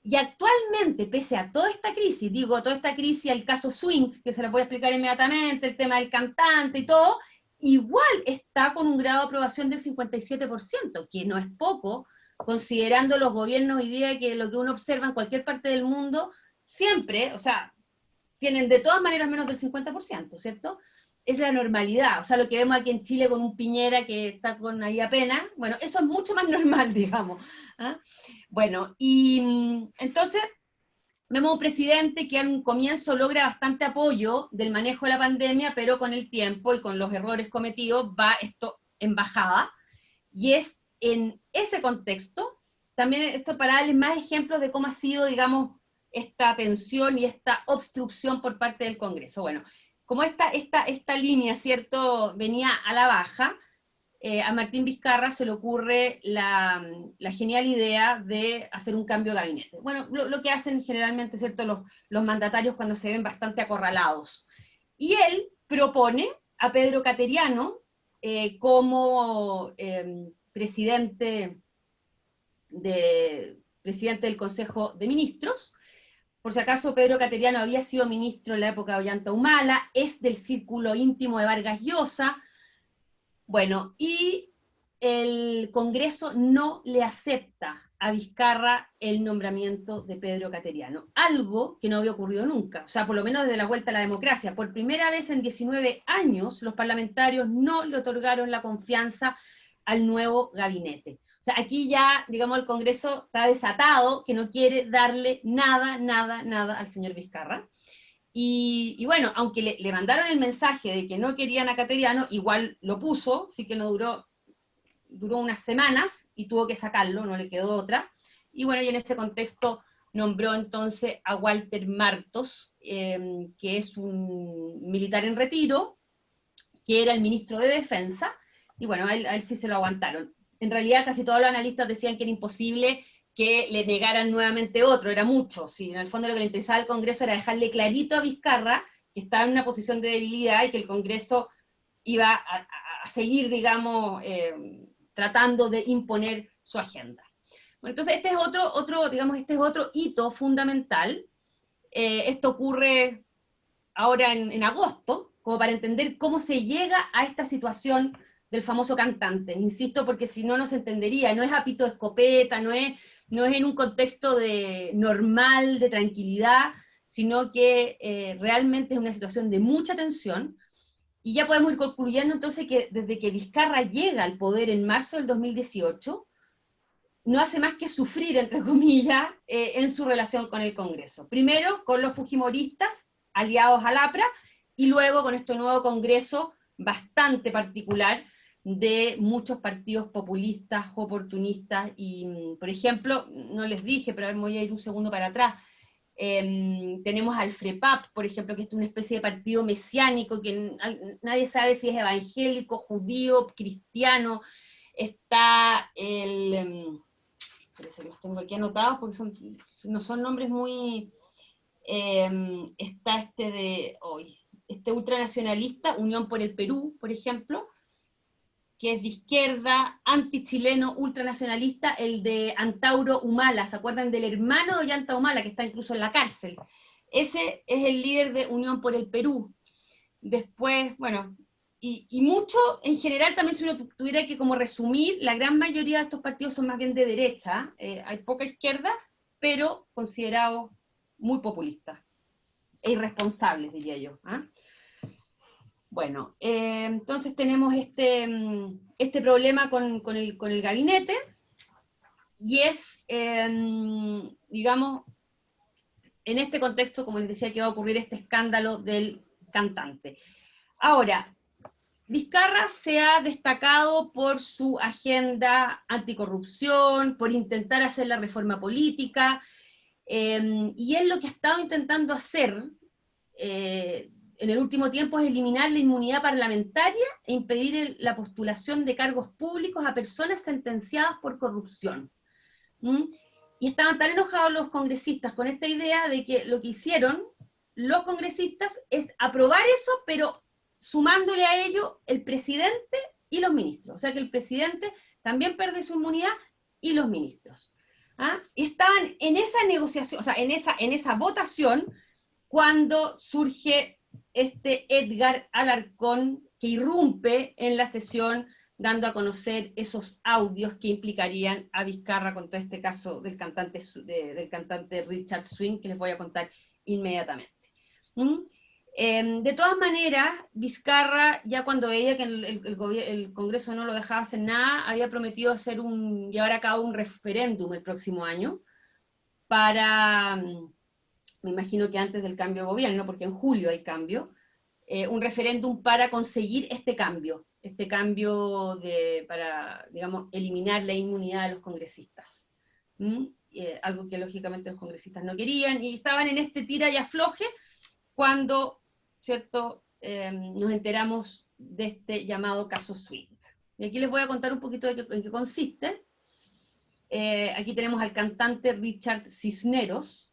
S1: Y actualmente, pese a toda esta crisis, digo, toda esta crisis, el caso Swing, que se lo voy a explicar inmediatamente, el tema del cantante y todo, igual está con un grado de aprobación del 57%, que no es poco, considerando los gobiernos hoy día, que lo que uno observa en cualquier parte del mundo, siempre, o sea, tienen de todas maneras menos del 50%, ¿cierto? Es la normalidad, o sea, lo que vemos aquí en Chile con un Piñera que está con ahí apenas, bueno, eso es mucho más normal, digamos. ¿Ah? Bueno, y entonces vemos un presidente que al comienzo logra bastante apoyo del manejo de la pandemia, pero con el tiempo y con los errores cometidos va esto en bajada, y es en ese contexto, también esto para darles más ejemplos de cómo ha sido, digamos, esta tensión y esta obstrucción por parte del Congreso. Bueno, como esta línea, ¿cierto?, venía a la baja, a Martín Vizcarra se le ocurre la genial idea de hacer un cambio de gabinete. Bueno, lo que hacen generalmente, ¿cierto?, los mandatarios cuando se ven bastante acorralados. Y él propone a Pedro Cateriano como presidente del Consejo de Ministros. Por si acaso, Pedro Cateriano había sido ministro en la época de Ollanta Humala, es del círculo íntimo de Vargas Llosa. Bueno, y el Congreso no le acepta a Vizcarra el nombramiento de Pedro Cateriano, algo que no había ocurrido nunca, o sea, por lo menos desde la vuelta a la democracia. Por primera vez en 19 años, los parlamentarios no le otorgaron la confianza al nuevo gabinete. O sea, aquí ya, digamos, el Congreso está desatado, que no quiere darle nada al señor Vizcarra. Y bueno, aunque le mandaron el mensaje de que no querían a Cateriano, igual lo puso, sí que no duró unas semanas y tuvo que sacarlo, no le quedó otra. Y bueno, y en ese contexto nombró entonces a Walter Martos, que es un militar en retiro, que era el ministro de Defensa, y bueno, a él sí se lo aguantaron. En realidad casi todos los analistas decían que era imposible que le negaran nuevamente otro, era mucho. Sí, en el fondo lo que le interesaba al Congreso era dejarle clarito a Vizcarra que estaba en una posición de debilidad y que el Congreso iba a seguir, digamos, tratando de imponer su agenda. Bueno, entonces este es digamos, este es otro hito fundamental. Esto ocurre ahora en agosto, como para entender cómo se llega a esta situación del famoso cantante. Insisto, porque si no, no se entendería. No es a pito de escopeta, no es en un contexto normal, de tranquilidad, sino que realmente es una situación de mucha tensión. Y ya podemos ir concluyendo entonces que desde que Vizcarra llega al poder en marzo del 2018, no hace más que sufrir, entre comillas, en su relación con el Congreso. Primero con los fujimoristas, aliados al APRA, y luego con este nuevo Congreso bastante particular de muchos partidos populistas, oportunistas, y por ejemplo, no les dije, pero me voy a ir un segundo para atrás, tenemos al FREPAP, por ejemplo, que es una especie de partido mesiánico, que nadie sabe si es evangélico, judío, cristiano. Está los tengo aquí anotados porque no son nombres muy... está este ultranacionalista, Unión por el Perú, por ejemplo, que es de izquierda, antichileno, ultranacionalista, el de Antauro Humala. ¿Se acuerdan del hermano de Ollanta Humala, que está incluso en la cárcel? Ese es el líder de Unión por el Perú. Después, bueno, y mucho, en general, también si uno tuviera que como resumir, la gran mayoría de estos partidos son más bien de derecha, hay poca izquierda, pero considerados muy populistas e irresponsables, diría yo. ¿Ah? Bueno, entonces tenemos este problema con el gabinete, y es, digamos, en este contexto, como les decía, que va a ocurrir este escándalo del cantante. Ahora, Vizcarra se ha destacado por su agenda anticorrupción, por intentar hacer la reforma política, y él lo que ha estado intentando hacer en el último tiempo es eliminar la inmunidad parlamentaria e impedir la postulación de cargos públicos a personas sentenciadas por corrupción. ¿Mm? Y estaban tan enojados los congresistas con esta idea de que lo que hicieron los congresistas es aprobar eso, pero sumándole a ello el presidente y los ministros. O sea que el presidente también pierde su inmunidad y los ministros. ¿Ah? Y estaban en esa negociación, o sea, en esa votación, cuando surge este Edgar Alarcón que irrumpe en la sesión dando a conocer esos audios que implicarían a Vizcarra con todo este caso del cantante Richard Swing, que les voy a contar inmediatamente. ¿Mm? De todas maneras, Vizcarra, ya cuando veía que el Congreso no lo dejaba hacer nada, había prometido llevar a cabo un referéndum el próximo año para, me imagino que antes del cambio de gobierno, porque en julio hay cambio, un referéndum para conseguir este cambio para, digamos, eliminar la inmunidad de los congresistas. Algo que lógicamente los congresistas no querían, y estaban en este tira y afloje cuando, ¿cierto?, nos enteramos de este llamado caso Swing. Y aquí les voy a contar un poquito en qué consiste. Aquí tenemos al cantante Richard Cisneros,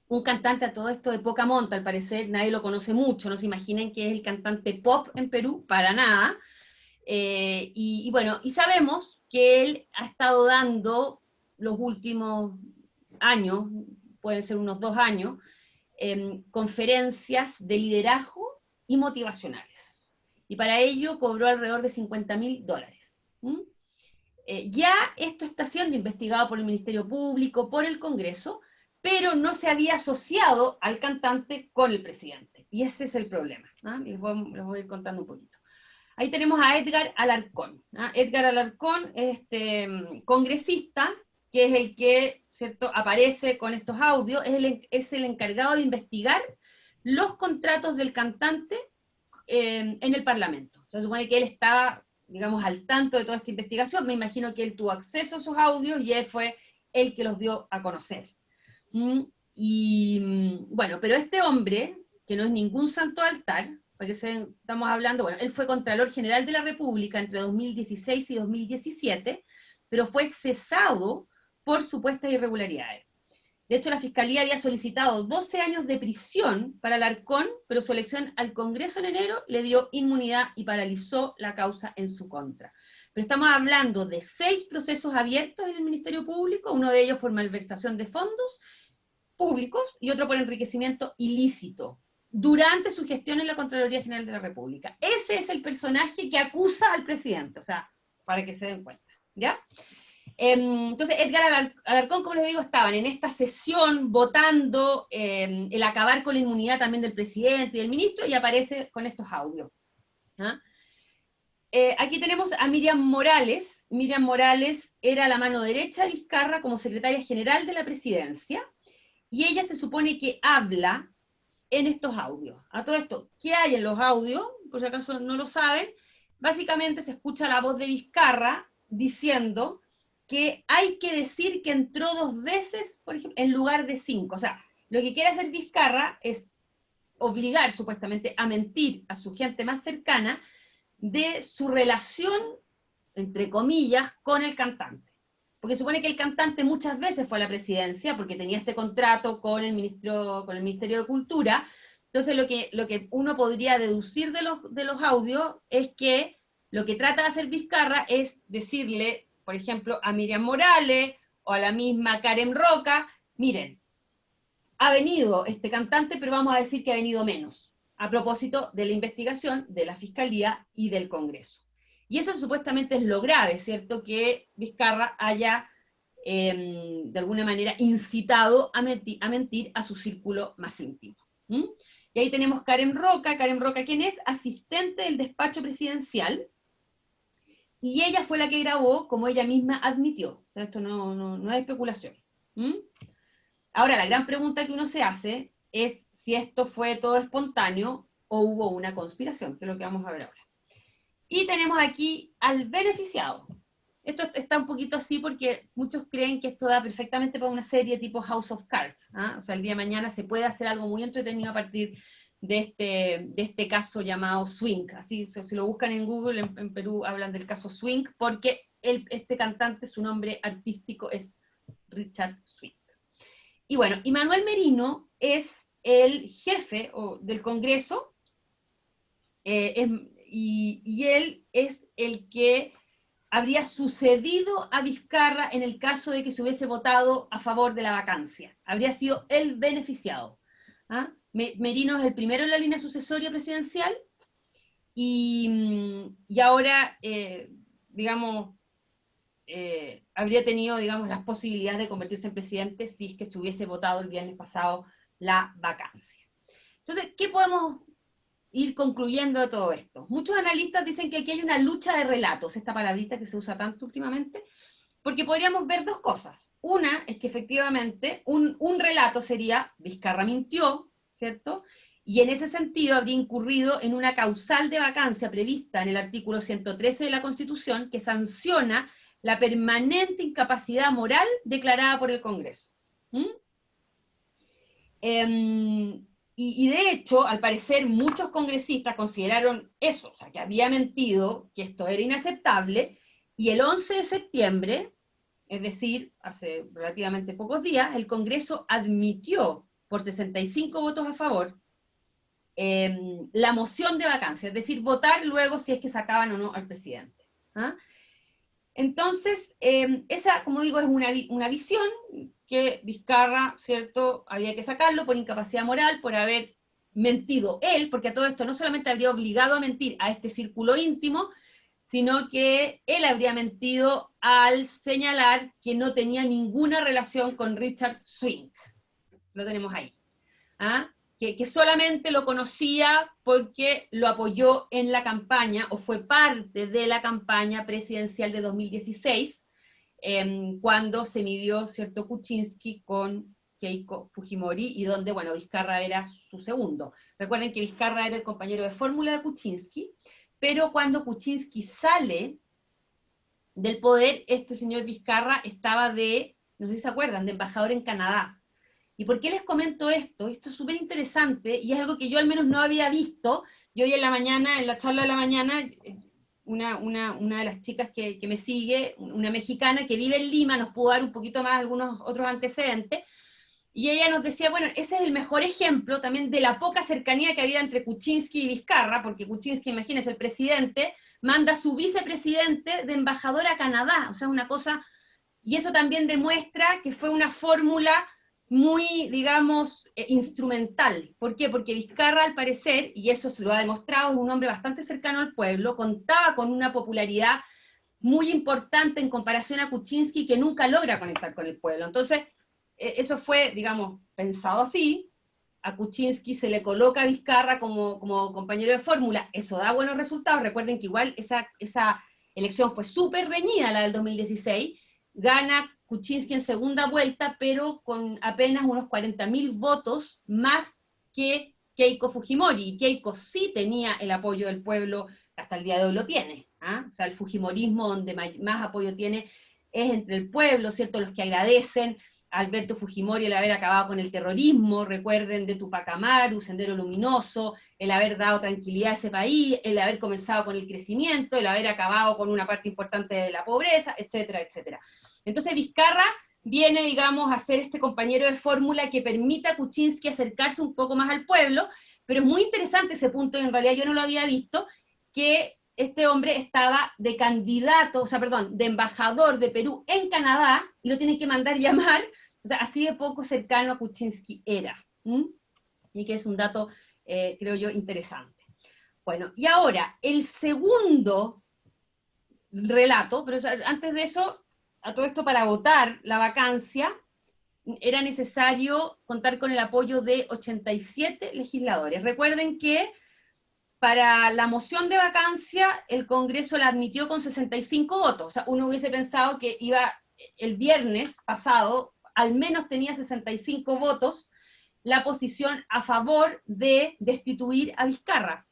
S1: un cantante a todo esto de poca monta, al parecer nadie lo conoce mucho, no se imaginen que es el cantante pop en Perú, para nada. Y bueno, y sabemos que él ha estado dando los últimos años, pueden ser unos 2 años, conferencias de liderazgo y motivacionales. Y para ello cobró alrededor de $50.000. Ya esto está siendo investigado por el Ministerio Público, por el Congreso, pero no se había asociado al cantante con el presidente. Y ese es el problema. Les voy a ir contando un poquito. Ahí tenemos a Edgar Alarcón. Edgar Alarcón, congresista, que es el que, ¿cierto?, aparece con estos audios, es el encargado de investigar los contratos del cantante en el Parlamento. Se supone que él estaba, digamos, al tanto de toda esta investigación. Me imagino que él tuvo acceso a esos audios y él fue el que los dio a conocer. Y bueno, pero este hombre, que no es ningún santo altar, porque estamos hablando, bueno, él fue Contralor General de la República entre 2016 y 2017, pero fue cesado por supuestas irregularidades. De hecho, la Fiscalía había solicitado 12 años de prisión para Alarcón, pero su elección al Congreso en enero le dio inmunidad y paralizó la causa en su contra. Pero estamos hablando de 6 procesos abiertos en el Ministerio Público, uno de ellos por malversación de fondos públicos y otro por enriquecimiento ilícito, durante su gestión en la Contraloría General de la República. Ese es el personaje que acusa al presidente, o sea, para que se den cuenta, ¿ya? Entonces, Edgar Alarcón, como les digo, estaban en esta sesión votando el acabar con la inmunidad también del presidente y del ministro, y aparece con estos audios. Aquí tenemos a Miriam Morales. Miriam Morales era la mano derecha de Vizcarra como secretaria general de la presidencia, y ella se supone que habla en estos audios. A todo esto, ¿qué hay en los audios? Por si acaso no lo saben, básicamente se escucha la voz de Vizcarra diciendo que hay que decir que entró 2 veces, por ejemplo, en lugar de 5. O sea, lo que quiere hacer Vizcarra es obligar supuestamente a mentir a su gente más cercana de su relación, entre comillas, con el cantante. Porque supone que el cantante muchas veces fue a la presidencia porque tenía este contrato con el Ministerio de Cultura. Entonces lo que uno podría deducir de los audios es que lo que trata de hacer Vizcarra es decirle, por ejemplo, a Miriam Morales o a la misma Karen Roca, miren, ha venido este cantante, pero vamos a decir que ha venido menos, a propósito de la investigación de la Fiscalía y del Congreso. Y eso supuestamente es lo grave, ¿cierto? Que Vizcarra haya, de alguna manera, incitado a mentir a su círculo más íntimo. Y ahí tenemos Karen Roca. Karen Roca, ¿quién es? Asistente del despacho presidencial, y ella fue la que grabó, como ella misma admitió. O sea, esto no es especulación. Ahora, la gran pregunta que uno se hace es si esto fue todo espontáneo o hubo una conspiración, que es lo que vamos a ver ahora. Y tenemos aquí al beneficiado. Esto está un poquito así porque muchos creen que esto da perfectamente para una serie tipo House of Cards. ¿Ah? O sea, el día de mañana se puede hacer algo muy entretenido a partir de este caso llamado Swing. Así, si lo buscan en Google, en Perú hablan del caso Swing, porque este cantante, su nombre artístico es Richard Swing. Y bueno, y Manuel Merino es el jefe del Congreso, y él es el que habría sucedido a Vizcarra en el caso de que se hubiese votado a favor de la vacancia. Habría sido el beneficiado. ¿Ah? Merino es el primero en la línea sucesoria presidencial y ahora, digamos, habría tenido, digamos, las posibilidades de convertirse en presidente si es que se hubiese votado el viernes pasado la vacancia. Entonces, ¿qué podemos ir concluyendo de todo esto? Muchos analistas dicen que aquí hay una lucha de relatos, esta palabrita que se usa tanto últimamente, porque podríamos ver dos cosas. Una es que efectivamente un relato sería Vizcarra mintió, ¿cierto? Y en ese sentido habría incurrido en una causal de vacancia prevista en el artículo 113 de la Constitución que sanciona la permanente incapacidad moral declarada por el Congreso. ¿Mm? Y de hecho, al parecer, muchos congresistas consideraron eso, o sea, que había mentido, que esto era inaceptable, y el 11 de septiembre, es decir, hace relativamente pocos días, el Congreso admitió por 65 votos a favor la moción de vacancia, es decir, votar luego si es que sacaban o no al presidente. ¿Ah? Entonces, esa, como digo, es una visión que Vizcarra, ¿cierto?, había que sacarlo por incapacidad moral, por haber mentido él, porque a todo esto no solamente habría obligado a mentir a este círculo íntimo, sino que él habría mentido al señalar que no tenía ninguna relación con Richard Swing. Lo tenemos ahí. ¿Ah? Que solamente lo conocía porque lo apoyó en la campaña o fue parte de la campaña presidencial de 2016, cuando se midió, ¿cierto?, Kuczynski con Keiko Fujimori, y donde, bueno, Vizcarra era su segundo. Recuerden que Vizcarra era el compañero de fórmula de Kuczynski, pero cuando Kuczynski sale del poder, este señor Vizcarra estaba no sé si se acuerdan, de embajador en Canadá. ¿Y por qué les comento esto? Esto es súper interesante y es algo que yo al menos no había visto. Yo hoy en la mañana, en la charla de la mañana, una de las chicas que me sigue, una mexicana que vive en Lima, nos pudo dar un poquito más algunos otros antecedentes, y ella nos decía, bueno, ese es el mejor ejemplo también de la poca cercanía que había entre Kuczynski y Vizcarra, porque Kuczynski, imagínense, el presidente, manda a su vicepresidente de embajador a Canadá, o sea, una cosa, y eso también demuestra que fue una fórmula muy, digamos, instrumental. ¿Por qué? Porque Vizcarra, al parecer, y eso se lo ha demostrado, es un hombre bastante cercano al pueblo, contaba con una popularidad muy importante en comparación a Kuczynski, que nunca logra conectar con el pueblo. Entonces, eso fue, digamos, pensado así. A Kuczynski se le coloca a Vizcarra como compañero de fórmula, eso da buenos resultados. Recuerden que igual esa elección fue súper reñida, la del 2016, gana Kuczynski en segunda vuelta, pero con apenas unos 40.000 votos más que Keiko Fujimori, y Keiko sí tenía el apoyo del pueblo, hasta el día de hoy lo tiene. ¿Ah? O sea, el fujimorismo donde más apoyo tiene es entre el pueblo, ¿cierto? Los que agradecen a Alberto Fujimori el haber acabado con el terrorismo, recuerden de Tupac Amaru, Sendero Luminoso, el haber dado tranquilidad a ese país, el haber comenzado con el crecimiento, el haber acabado con una parte importante de la pobreza, etcétera, etcétera. Entonces Vizcarra viene, digamos, a ser este compañero de fórmula que permita a Kuczynski acercarse un poco más al pueblo, pero es muy interesante ese punto, y en realidad yo no lo había visto, que este hombre estaba de candidato, o sea, perdón, de embajador de Perú en Canadá, y lo tienen que mandar llamar, o sea, así de poco cercano a Kuczynski era. Y que es un dato, creo yo, interesante. Bueno, y ahora, el segundo relato, pero antes de eso, a todo esto, para votar la vacancia, era necesario contar con el apoyo de 87 legisladores. Recuerden que para la moción de vacancia, el Congreso la admitió con 65 votos. O sea, uno hubiese pensado que iba el viernes pasado, al menos tenía 65 votos, la posición a favor de destituir a Vizcarra.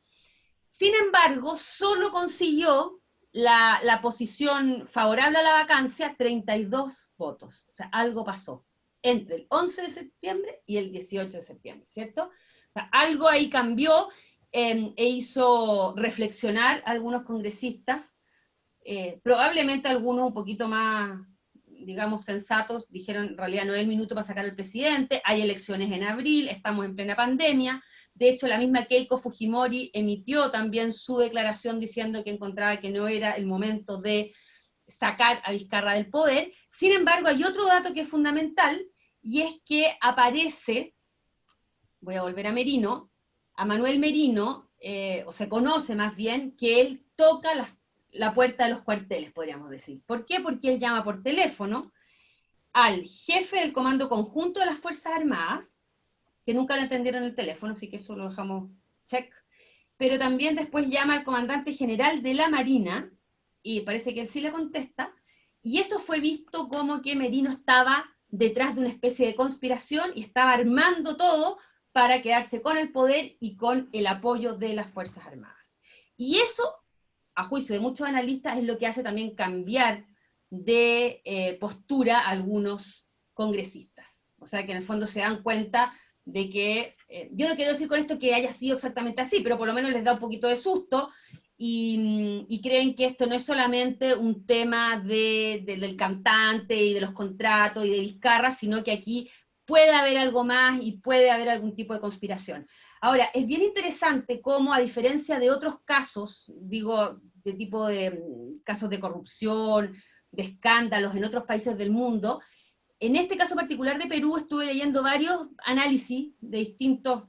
S1: Sin embargo, solo consiguió la posición favorable a la vacancia 32 votos. O sea, algo pasó entre el 11 de septiembre y el 18 de septiembre, ¿cierto? O sea, algo ahí cambió e hizo reflexionar a algunos congresistas, probablemente algunos un poquito más, digamos, sensatos, dijeron, en realidad no es el minuto para sacar al presidente, hay elecciones en abril, estamos en plena pandemia. De hecho, la misma Keiko Fujimori emitió también su declaración diciendo que encontraba que no era el momento de sacar a Vizcarra del poder. Sin embargo, hay otro dato que es fundamental, y es que aparece, voy a volver a Merino, a Manuel Merino, o se conoce más bien, que él toca la puerta de los cuarteles, podríamos decir. ¿Por qué? Porque él llama por teléfono al jefe del Comando Conjunto de las Fuerzas Armadas, que nunca le atendieron el teléfono, así que eso lo dejamos check, pero también después llama al comandante general de la Marina, y parece que él sí le contesta, y eso fue visto como que Merino estaba detrás de una especie de conspiración y estaba armando todo para quedarse con el poder y con el apoyo de las Fuerzas Armadas. Y eso, a juicio de muchos analistas, es lo que hace también cambiar de postura a algunos congresistas. O sea que en el fondo se dan cuenta de que, yo no quiero decir con esto que haya sido exactamente así, pero por lo menos les da un poquito de susto y creen que esto no es solamente un tema del cantante y de los contratos y de Vizcarra, sino que aquí puede haber algo más y puede haber algún tipo de conspiración. Ahora, es bien interesante cómo, a diferencia de otros casos, digo, de tipo de casos de corrupción, de escándalos en otros países del mundo, en este caso particular de Perú estuve leyendo varios análisis de distintos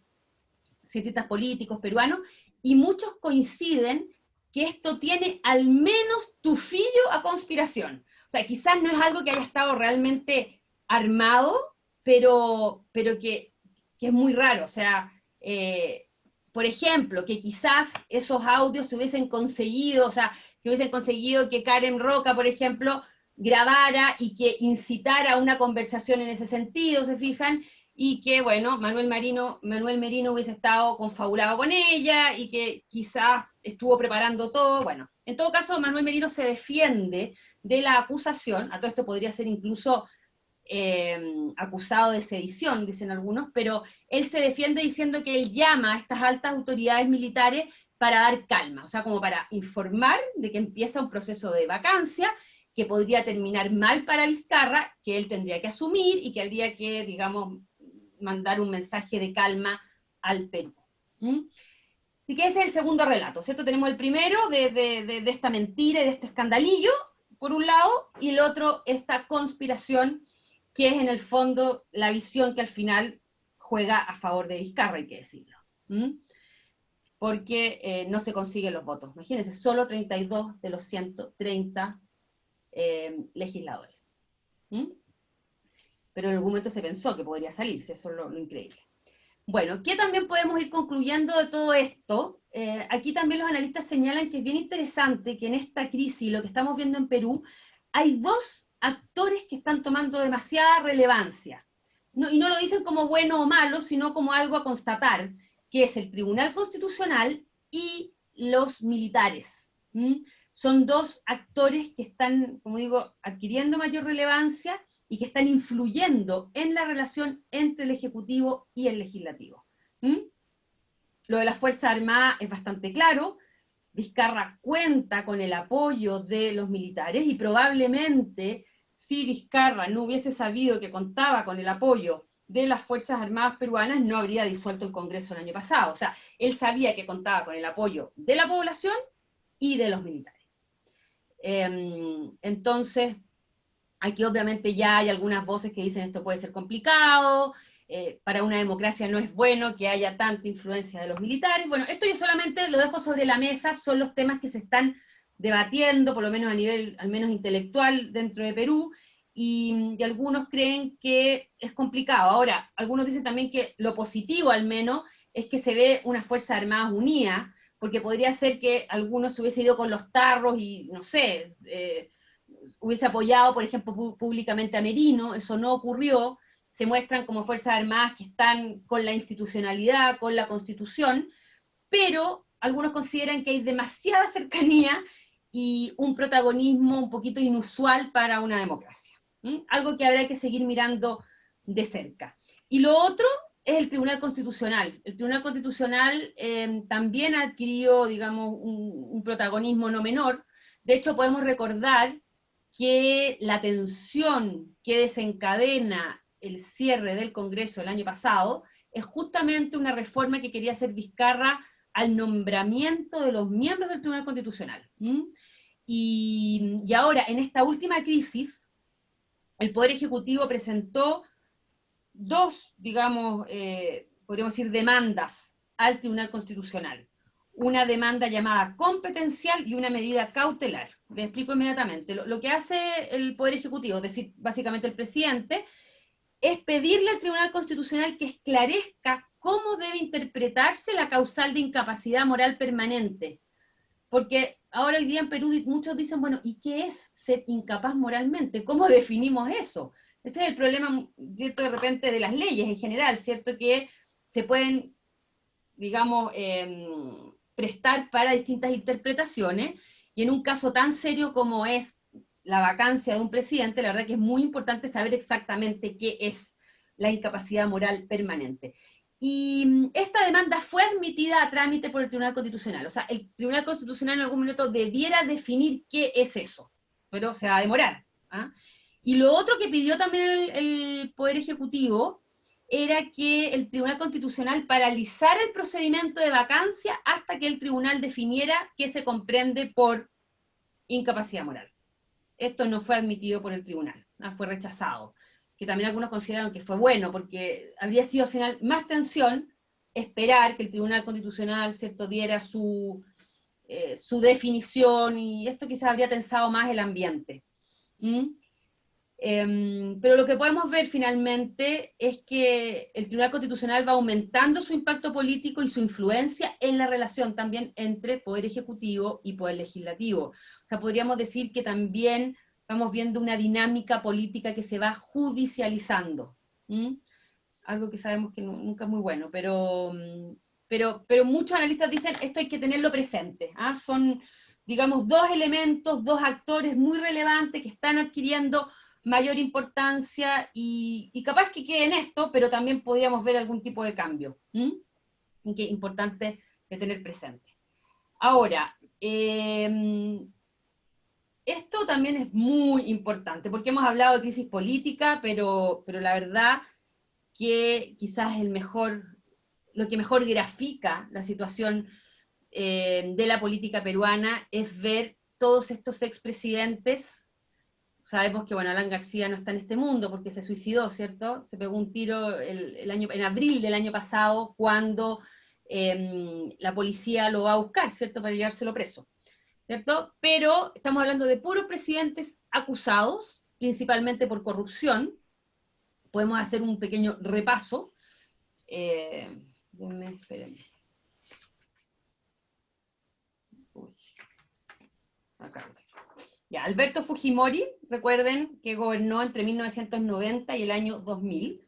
S1: cientistas políticos peruanos, y muchos coinciden que esto tiene al menos tufillo a conspiración. O sea, quizás no es algo que haya estado realmente armado, pero que es muy raro. O sea, por ejemplo, que quizás esos audios se hubiesen conseguido, o sea, que hubiesen conseguido que Karen Roca, por ejemplo, grabara y que incitara una conversación en ese sentido, ¿se fijan? Y que, bueno, Manuel Merino hubiese estado confabulado con ella y que quizás estuvo preparando todo. Bueno, en todo caso, Manuel Merino se defiende de la acusación, a todo esto podría ser incluso acusado de sedición, dicen algunos, pero él se defiende diciendo que él llama a estas altas autoridades militares para dar calma, o sea, como para informar de que empieza un proceso de vacancia que podría terminar mal para Vizcarra, que él tendría que asumir y que habría que, digamos, mandar un mensaje de calma al Perú. ¿Mm? Así que ese es el segundo relato, ¿cierto? Tenemos el primero de esta mentira y de este escandalillo, por un lado, y el otro, esta conspiración, que es en el fondo la visión que al final juega a favor de Vizcarra, hay que decirlo. ¿Mm? Porque no se consiguen los votos. Imagínense, solo 32 de los 130 legisladores. ¿Mm? Pero en algún momento se pensó que podría salirse, eso es lo increíble. Bueno, ¿qué también podemos ir concluyendo de todo esto? Aquí también los analistas señalan que es bien interesante que en esta crisis, lo que estamos viendo en Perú, hay dos actores que están tomando demasiada relevancia. No, y no lo dicen como bueno o malo, sino como algo a constatar, que es el Tribunal Constitucional y los militares. ¿Mm? Son dos actores que están, como digo, adquiriendo mayor relevancia y que están influyendo en la relación entre el Ejecutivo y el Legislativo. ¿Mm? Lo de las Fuerzas Armadas es bastante claro. Vizcarra cuenta con el apoyo de los militares y probablemente si Vizcarra no hubiese sabido que contaba con el apoyo de las Fuerzas Armadas peruanas, no habría disuelto el Congreso el año pasado. O sea, él sabía que contaba con el apoyo de la población y de los militares. Entonces, aquí obviamente ya hay algunas voces que dicen esto puede ser complicado, para una democracia no es bueno que haya tanta influencia de los militares. Bueno, esto yo solamente lo dejo sobre la mesa, son los temas que se están debatiendo, por lo menos a nivel al menos intelectual dentro de Perú, y algunos creen que es complicado. Ahora, algunos dicen también que lo positivo al menos es que se ve una Fuerza Armada unida, porque podría ser que algunos se hubiese ido con los tarros y, no sé, hubiese apoyado, por ejemplo, públicamente a Merino, eso no ocurrió, se muestran como Fuerzas Armadas que están con la institucionalidad, con la Constitución, pero algunos consideran que hay demasiada cercanía y un protagonismo un poquito inusual para una democracia. Algo que habrá que seguir mirando de cerca. Y lo otro es el Tribunal Constitucional. El Tribunal Constitucional también ha adquirido, digamos, un protagonismo no menor. De hecho, podemos recordar que la tensión que desencadena el cierre del Congreso el año pasado es justamente una reforma que quería hacer Vizcarra al nombramiento de los miembros del Tribunal Constitucional. Y ahora, en esta última crisis, el Poder Ejecutivo presentó dos, digamos, podríamos decir, demandas al Tribunal Constitucional. Una demanda llamada competencial y una medida cautelar. Les explico inmediatamente. Lo que hace el Poder Ejecutivo, es decir, básicamente el presidente, es pedirle al Tribunal Constitucional que esclarezca cómo debe interpretarse la causal de incapacidad moral permanente. Porque ahora hoy día en Perú muchos dicen, bueno, ¿y qué es ser incapaz moralmente? ¿Cómo definimos eso? Ese es el problema, ¿cierto?, de repente de las leyes en general, ¿cierto?, que se pueden, digamos, prestar para distintas interpretaciones, y en un caso tan serio como es la vacancia de un presidente, la verdad que es muy importante saber exactamente qué es la incapacidad moral permanente. Y esta demanda fue admitida a trámite por el Tribunal Constitucional. O sea, el Tribunal Constitucional en algún momento debiera definir qué es eso, pero se va a demorar. ¿Ah? Y lo otro que pidió también el Poder Ejecutivo era que el Tribunal Constitucional paralizara el procedimiento de vacancia hasta que el tribunal definiera qué se comprende por incapacidad moral. Esto no fue admitido por el tribunal, fue rechazado, que también algunos consideraron que fue bueno, porque habría sido al final más tensión esperar que el Tribunal Constitucional, ¿cierto?, diera su definición, y esto quizás habría tensado más el ambiente. Pero lo que podemos ver finalmente es que el Tribunal Constitucional va aumentando su impacto político y su influencia en la relación también entre Poder Ejecutivo y Poder Legislativo. O sea, podríamos decir que también vamos viendo una dinámica política que se va judicializando. Algo que sabemos que nunca es muy bueno, pero muchos analistas dicen esto hay que tenerlo presente. Son, digamos, dos elementos, dos actores muy relevantes que están adquiriendo mayor importancia y capaz que quede en esto, pero también podríamos ver algún tipo de cambio, y que es importante de tener presente. Ahora, esto también es muy importante, porque hemos hablado de crisis política, pero la verdad que quizás lo que mejor grafica la situación de la política peruana es ver todos estos expresidentes. Sabemos que, bueno, Alan García no está en este mundo porque se suicidó, ¿cierto? Se pegó un tiro en abril del año pasado, cuando la policía lo va a buscar, ¿cierto?, para llevárselo preso, ¿cierto? Pero estamos hablando de puros presidentes acusados, principalmente por corrupción. Podemos hacer un pequeño repaso. Espérenme. Uy, acá. Ya, Alberto Fujimori, recuerden que gobernó entre 1990 y el año 2000.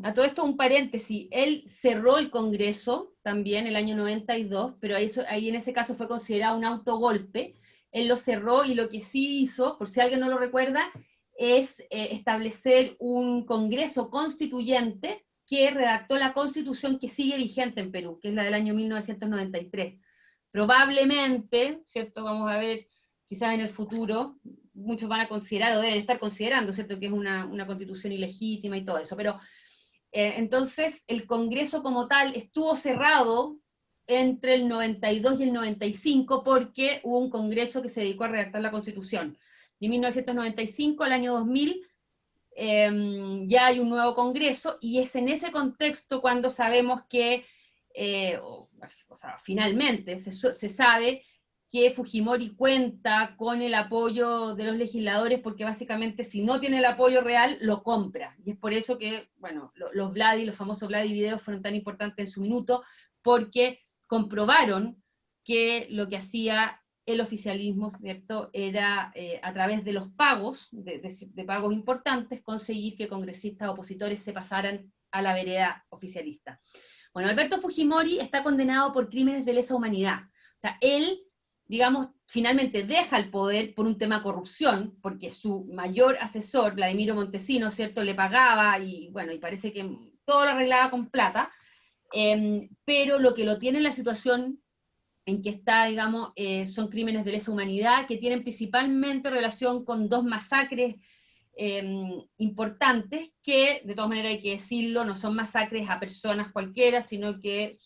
S1: A todo esto un paréntesis, él cerró el Congreso también el año 92, pero ahí en ese caso fue considerado un autogolpe. Él lo cerró, y lo que sí hizo, por si alguien no lo recuerda, es establecer un Congreso constituyente que redactó la Constitución que sigue vigente en Perú, que es la del año 1993. Probablemente, ¿cierto?, vamos a ver, quizás en el futuro, muchos van a considerar o deben estar considerando, ¿cierto?, que es una constitución ilegítima y todo eso, pero entonces el Congreso como tal estuvo cerrado entre el 92 y el 95 porque hubo un Congreso que se dedicó a redactar la Constitución. De 1995 al año 2000 ya hay un nuevo Congreso, y es en ese contexto cuando sabemos que, o sea, finalmente se sabe que Fujimori cuenta con el apoyo de los legisladores, porque básicamente si no tiene el apoyo real, lo compra. Y es por eso que, bueno, los famosos Vladi videos fueron tan importantes en su minuto, porque comprobaron que lo que hacía el oficialismo, ¿cierto?, era a través de los pagos, de pagos importantes, conseguir que congresistas opositores se pasaran a la vereda oficialista. Bueno, Alberto Fujimori está condenado por crímenes de lesa humanidad. O sea, él, digamos, finalmente deja el poder por un tema de corrupción, porque su mayor asesor, Vladimiro Montesino, ¿cierto?, le pagaba, y bueno, y parece que todo lo arreglaba con plata, pero lo que lo tiene en la situación en que está, digamos, son crímenes de lesa humanidad que tienen principalmente relación con dos masacres importantes que, de todas maneras hay que decirlo, no son masacres a personas cualquiera, sino que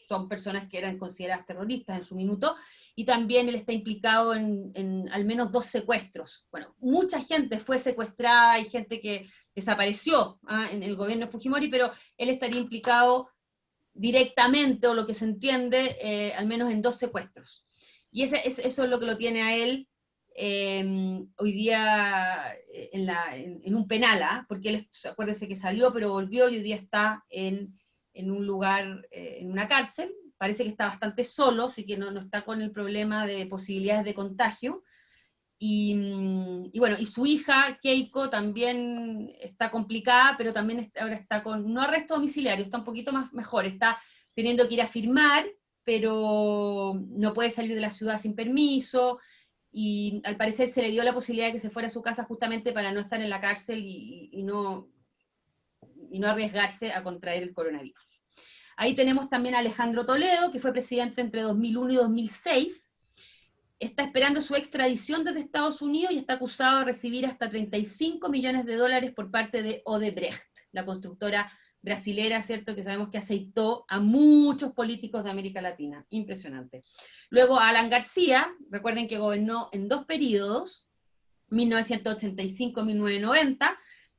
S1: son personas que eran consideradas terroristas en su minuto, y también él está implicado en al menos 2 secuestros. Bueno, mucha gente fue secuestrada, hay gente que desapareció en el gobierno de Fujimori, pero él estaría implicado directamente, o lo que se entiende, al menos en 2 secuestros. Y eso es lo que lo tiene a él hoy día en un penal, porque él, acuérdese que salió, pero volvió y hoy día está en un lugar, en una cárcel. Parece que está bastante solo, así que no está con el problema de posibilidades de contagio. Y bueno, y su hija, Keiko, también está complicada, pero también ahora está con, no arresto domiciliario, está un poquito más mejor, está teniendo que ir a firmar, pero no puede salir de la ciudad sin permiso, y al parecer se le dio la posibilidad de que se fuera a su casa justamente para no estar en la cárcel y no arriesgarse a contraer el coronavirus. Ahí tenemos también a Alejandro Toledo, que fue presidente entre 2001 y 2006, está esperando su extradición desde Estados Unidos y está acusado de recibir hasta 35 millones de dólares por parte de Odebrecht, la constructora brasilera, ¿cierto?, que sabemos que aceitó a muchos políticos de América Latina. Impresionante. Luego Alan García, recuerden que gobernó en 2 periodos, 1985-1990,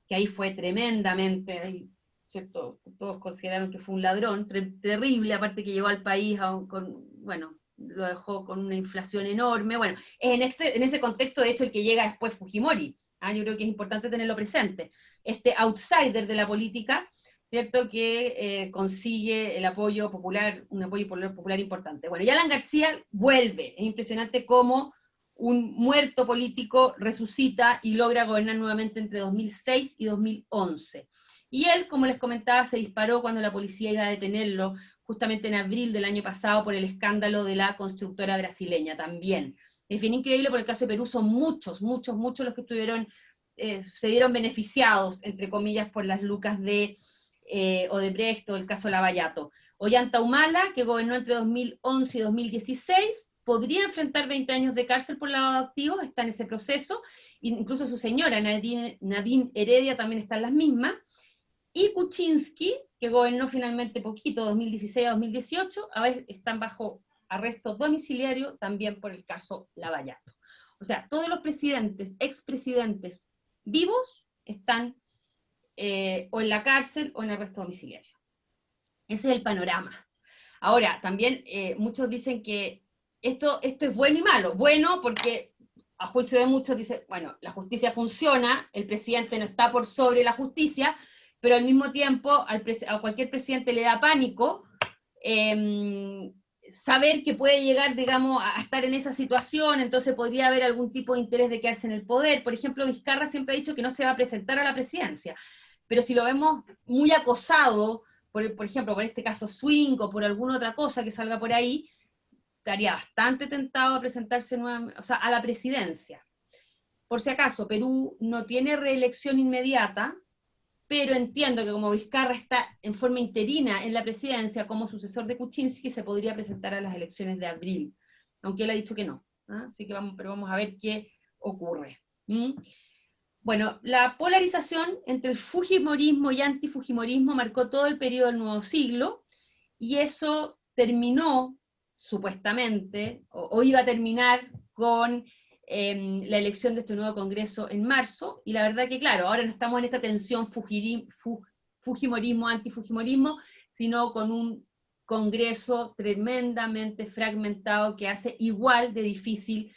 S1: que ahí fue tremendamente, ¿cierto?, todos consideraron que fue un ladrón, terrible, aparte que llegó al país con, bueno, lo dejó con una inflación enorme. Bueno, es en ese contexto, de hecho, el que llega después Fujimori. Yo creo que es importante tenerlo presente. Este outsider de la política, ¿cierto?, que consigue el apoyo popular, un apoyo popular importante. Bueno, y Alan García vuelve. Es impresionante cómo un muerto político resucita y logra gobernar nuevamente entre 2006 y 2011. Y él, como les comentaba, se disparó cuando la policía iba a detenerlo, justamente en abril del año pasado, por el escándalo de la constructora brasileña también. Es bien increíble, por el caso de Perú son muchos los que estuvieron, se vieron beneficiados, entre comillas, por las lucas de Odebrecht o el caso Lavallato. Ollanta Humala, que gobernó entre 2011 y 2016, podría enfrentar 20 años de cárcel por lavado de activos, está en ese proceso, incluso su señora, Nadine Heredia, también está en las mismas, y Kuczynski, que gobernó finalmente poquito, 2016 a 2018, a veces están bajo arresto domiciliario también por el caso Lavallato. O sea, todos los presidentes, expresidentes vivos están o en la cárcel o en arresto domiciliario. Ese es el panorama. Ahora, también muchos dicen que esto es bueno y malo. Bueno, porque a juicio de muchos dicen, bueno, la justicia funciona, el presidente no está por sobre la justicia, pero al mismo tiempo a cualquier presidente le da pánico saber que puede llegar, digamos, a estar en esa situación, entonces podría haber algún tipo de interés de quedarse en el poder. Por ejemplo, Vizcarra siempre ha dicho que no se va a presentar a la presidencia, pero si lo vemos muy acosado, por ejemplo, por este caso Swing o por alguna otra cosa que salga por ahí, estaría bastante tentado a presentarse nuevamente, o sea, a la presidencia. Por si acaso, Perú no tiene reelección inmediata, pero entiendo que como Vizcarra está en forma interina en la presidencia como sucesor de Kuczynski, se podría presentar a las elecciones de abril, aunque él ha dicho que no. Así que vamos a ver qué ocurre. Bueno, la polarización entre el fujimorismo y antifujimorismo marcó todo el periodo del nuevo siglo, y eso terminó, supuestamente, o iba a terminar con la elección de este nuevo Congreso en marzo, y la verdad que, claro, ahora no estamos en esta tensión fujimorismo, antifujimorismo, sino con un Congreso tremendamente fragmentado que hace igual de difícil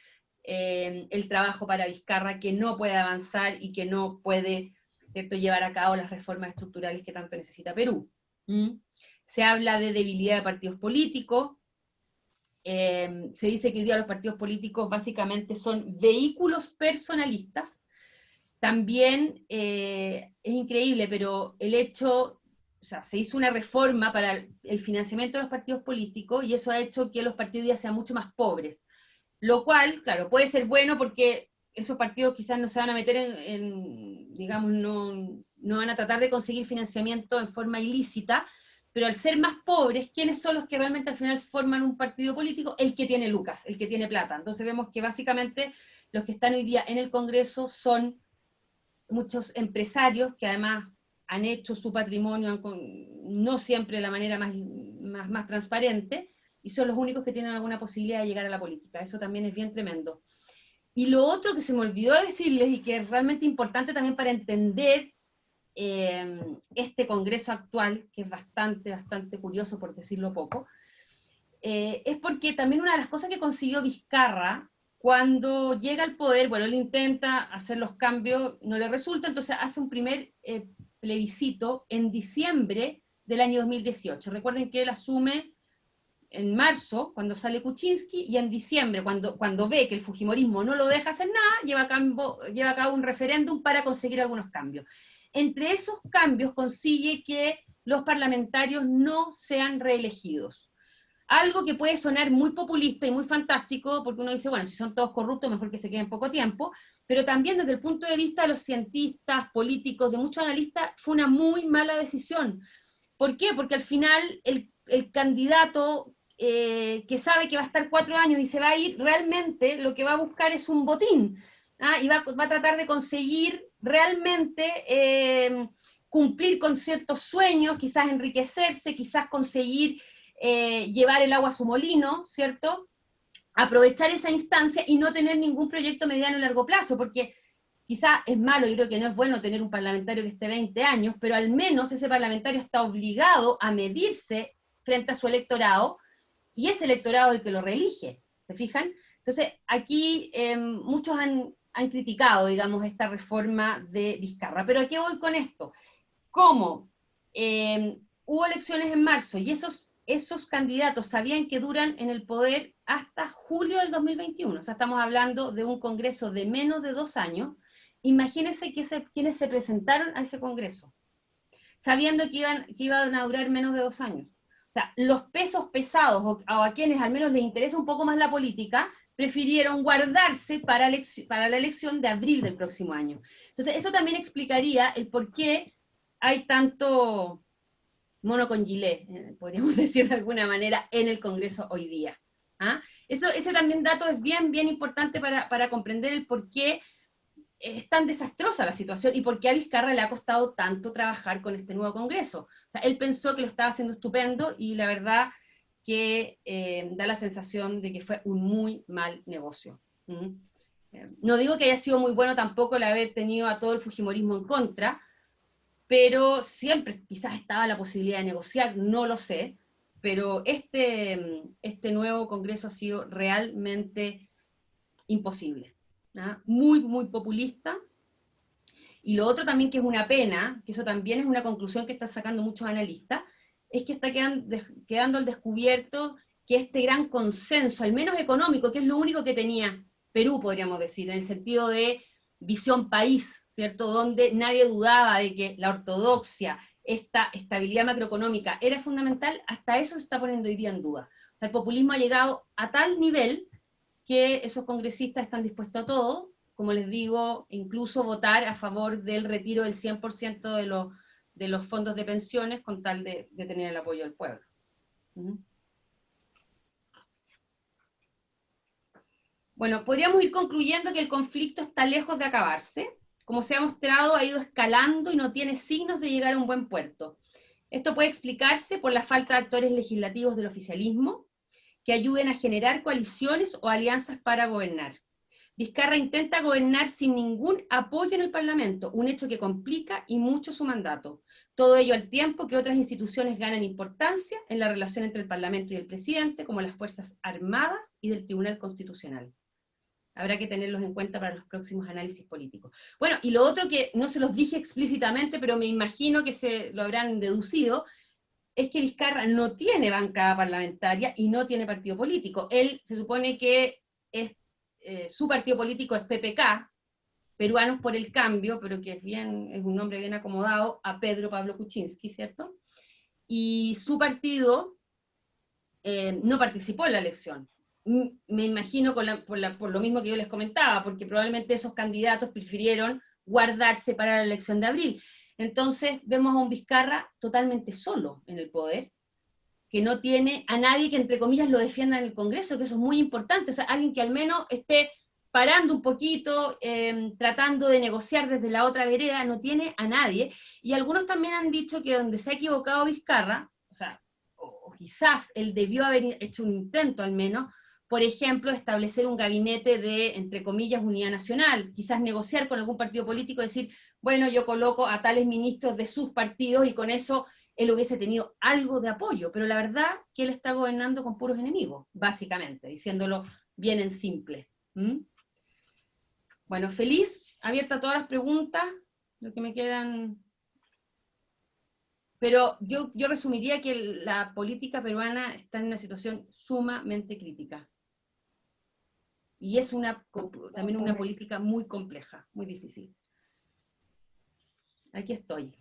S1: el trabajo para Vizcarra, que no puede avanzar y que no puede, ¿cierto?, llevar a cabo las reformas estructurales que tanto necesita Perú. Se habla de debilidad de partidos políticos, se dice que hoy día los partidos políticos básicamente son vehículos personalistas. También es increíble, pero el hecho o sea, se hizo una reforma para el financiamiento de los partidos políticos y eso ha hecho que los partidos hoy día sean mucho más pobres. Lo cual, claro, puede ser bueno porque esos partidos quizás no se van a meter digamos, no van a tratar de conseguir financiamiento en forma ilícita, pero al ser más pobres, ¿quiénes son los que realmente al final forman un partido político? El que tiene lucas, el que tiene plata. Entonces vemos que básicamente los que están hoy día en el Congreso son muchos empresarios que además han hecho su patrimonio no siempre de la manera más transparente, y son los únicos que tienen alguna posibilidad de llegar a la política. Eso también es bien tremendo. Y lo otro que se me olvidó decirles, y que es realmente importante también para entender este Congreso actual, que es bastante curioso por decirlo poco, es porque también una de las cosas que consiguió Vizcarra cuando llega al poder, bueno, él intenta hacer los cambios, no le resulta, entonces hace un primer plebiscito en diciembre del año 2018. Recuerden que él asume en marzo, cuando sale Kuczynski, y en diciembre, cuando ve que el fujimorismo no lo deja hacer nada, lleva a cabo un referéndum para conseguir algunos cambios. Entre esos cambios consigue que los parlamentarios no sean reelegidos. Algo que puede sonar muy populista y muy fantástico, porque uno dice, bueno, si son todos corruptos, mejor que se queden poco tiempo, pero también desde el punto de vista de los cientistas, políticos, de muchos analistas, fue una muy mala decisión. ¿Por qué? Porque al final el candidato que sabe que va a estar 4 años y se va a ir, realmente lo que va a buscar es un botín, y va a tratar de conseguir realmente cumplir con ciertos sueños, quizás enriquecerse, quizás conseguir llevar el agua a su molino, ¿cierto? Aprovechar esa instancia y no tener ningún proyecto mediano y largo plazo, porque quizás es malo, yo creo que no es bueno tener un parlamentario que esté 20 años, pero al menos ese parlamentario está obligado a medirse frente a su electorado, y ese electorado es el que lo reelige, ¿se fijan? Entonces, aquí muchos han criticado, digamos, esta reforma de Vizcarra, pero ¿a qué voy con esto? Como hubo elecciones en marzo y esos candidatos sabían que duran en el poder hasta julio del 2021, o sea, estamos hablando de un congreso de menos de 2 años. Imagínense quiénes se presentaron a ese congreso, sabiendo que iban a durar menos de 2 años. O sea, los pesos pesados, o a quienes al menos les interesa un poco más la política, prefirieron guardarse para la elección de abril del próximo año. Entonces, eso también explicaría el por qué hay tanto mono con gilet, podríamos decir de alguna manera, en el Congreso hoy día. ¿Ah? Ese también dato es bien importante para comprender el por qué es tan desastrosa la situación y por qué a Vizcarra le ha costado tanto trabajar con este nuevo Congreso. O sea, él pensó que lo estaba haciendo estupendo y la verdad que da la sensación de que fue un muy mal negocio. ¿Mm? No digo que haya sido muy bueno tampoco el haber tenido a todo el fujimorismo en contra, pero siempre quizás estaba la posibilidad de negociar, no lo sé, pero este nuevo Congreso ha sido realmente imposible, ¿no? Muy populista. Y lo otro también que es una pena, que eso también es una conclusión que están sacando muchos analistas, es que está quedando al descubierto que este gran consenso, al menos económico, que es lo único que tenía Perú, podríamos decir, en el sentido de visión país, ¿cierto? Donde nadie dudaba de que la ortodoxia, esta estabilidad macroeconómica era fundamental, hasta eso se está poniendo hoy día en duda. O sea, el populismo ha llegado a tal nivel que esos congresistas están dispuestos a todo, como les digo, incluso votar a favor del retiro del 100% de los fondos de pensiones con tal de tener el apoyo del pueblo. Bueno, podríamos ir concluyendo que el conflicto está lejos de acabarse. Como se ha mostrado, ha ido escalando y no tiene signos de llegar a un buen puerto. Esto puede explicarse por la falta de actores legislativos del oficialismo que ayuden a generar coaliciones o alianzas para gobernar. Vizcarra intenta gobernar sin ningún apoyo en el Parlamento, un hecho que complica y mucho su mandato. Todo ello al tiempo que otras instituciones ganan importancia en la relación entre el Parlamento y el presidente, como las Fuerzas Armadas y del Tribunal Constitucional. Habrá que tenerlos en cuenta para los próximos análisis políticos. Bueno, y lo otro que no se los dije explícitamente, pero me imagino que se lo habrán deducido, es que Vizcarra no tiene bancada parlamentaria y no tiene partido político. Él se supone que su partido político es PPK, Peruanos por el Cambio, pero que es un nombre bien acomodado a Pedro Pablo Kuczynski, ¿cierto? y su partido no participó en la elección. Me imagino por lo mismo que yo les comentaba, porque probablemente esos candidatos prefirieron guardarse para la elección de abril. Entonces vemos a un Vizcarra totalmente solo en el poder, que no tiene a nadie que entre comillas lo defienda en el Congreso, que eso es muy importante, o sea, alguien que al menos esté parando un poquito, tratando de negociar desde la otra vereda, no tiene a nadie, y algunos también han dicho que donde se ha equivocado Vizcarra, o sea, o quizás él debió haber hecho un intento al menos, por ejemplo, establecer un gabinete de, entre comillas, unidad nacional, quizás negociar con algún partido político, decir, bueno, yo coloco a tales ministros de sus partidos y con eso él hubiese tenido algo de apoyo, pero la verdad que él está gobernando con puros enemigos, básicamente, diciéndolo bien en simple. ¿Mm? Bueno, feliz, abierta a todas las preguntas, lo que me quedan. Pero yo resumiría que la política peruana está en una situación sumamente crítica. Y es también una política muy compleja, muy difícil. Aquí estoy.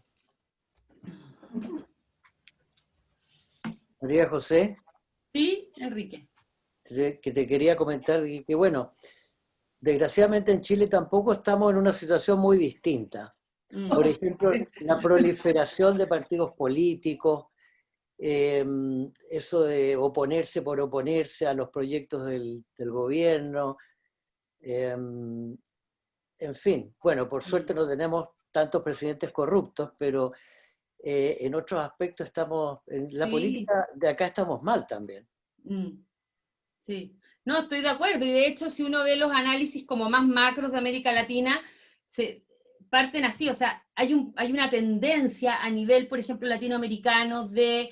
S2: María José,
S1: Sí, Enrique.
S2: que te quería comentar que bueno, desgraciadamente en Chile tampoco estamos en una situación muy distinta. Por ejemplo, la proliferación de partidos políticos, eso de oponerse por oponerse a los proyectos del gobierno, en fin, bueno, por suerte no tenemos tantos presidentes corruptos, pero en otros aspectos en la
S1: Sí.
S2: política de acá estamos mal también.
S1: Sí, no, estoy de acuerdo, y de hecho si uno ve los análisis como más macros de América Latina, se parten así, o sea, hay una tendencia a nivel, por ejemplo, latinoamericano de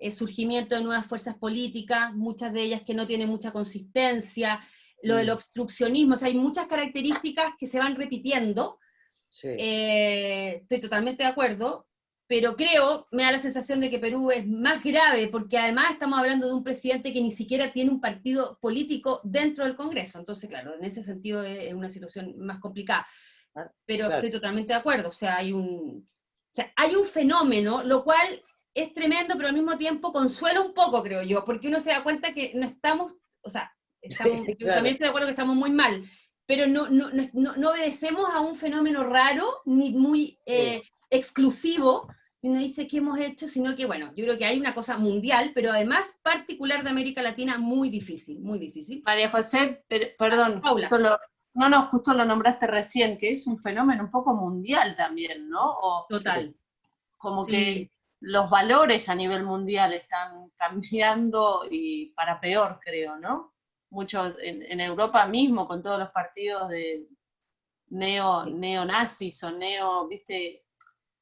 S1: surgimiento de nuevas fuerzas políticas, muchas de ellas que no tienen mucha consistencia, lo del obstruccionismo, o sea, hay muchas características que se van repitiendo,
S2: Sí.
S1: estoy totalmente de acuerdo, pero me da la sensación de que Perú es más grave, porque además estamos hablando de un presidente que ni siquiera tiene un partido político dentro del Congreso, entonces claro, en ese sentido es una situación más complicada,
S2: Ah,
S1: pero
S2: claro.
S1: estoy totalmente de acuerdo, o sea, hay un fenómeno, lo cual es tremendo, pero al mismo tiempo consuela un poco, creo yo, porque uno se da cuenta que no estamos, o sea, yo
S2: Claro.
S1: también estoy de acuerdo que estamos muy mal, pero no obedecemos a un fenómeno raro ni muy exclusivo, y uno dice qué hemos hecho, sino que, bueno, yo creo que hay una cosa mundial, pero además particular de América Latina muy difícil, muy difícil.
S3: María José, perdón,
S1: Paula.
S3: justo lo nombraste recién, que es un fenómeno un poco mundial también, ¿no?
S1: Total.
S3: Como
S1: Sí.
S3: que los valores a nivel mundial están cambiando y para peor, creo, ¿no? Mucho en Europa mismo, con todos los partidos de neonazis o viste,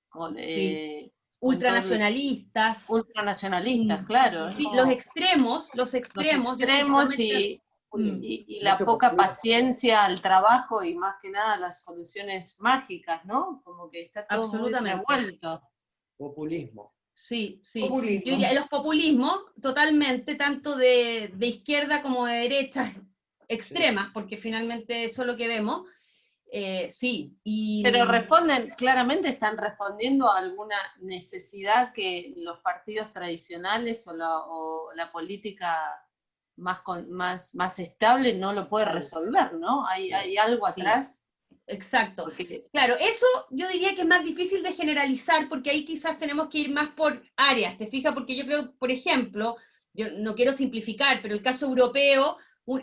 S3: con,
S1: Sí.
S3: con todo
S1: Ultranacionalistas.
S3: ultranacionalistas, claro.
S1: Sí, los extremos,
S3: Los
S1: yo estoy
S3: extremos
S1: totalmente.
S3: y la
S2: Mucho
S3: poca
S2: populismo.
S3: paciencia al trabajo y más que nada las soluciones mágicas, ¿no? Como que está todo muy
S1: Absolutamente.
S3: revuelto.
S2: Populismo.
S1: Sí, sí.
S2: Populismo.
S1: Yo diría, los populismos, totalmente, tanto de izquierda como de derecha, extremas, porque finalmente eso es lo que vemos, sí.
S3: Pero claramente están respondiendo a alguna necesidad que los partidos tradicionales o la política más estable no lo puede resolver, ¿no? Hay algo
S1: Sí.
S3: atrás.
S1: Exacto.
S3: Porque
S1: Claro, eso yo diría que es más difícil de generalizar porque ahí quizás tenemos que ir más por áreas, ¿te fijas? Porque yo creo, por ejemplo, yo no quiero simplificar, pero el caso europeo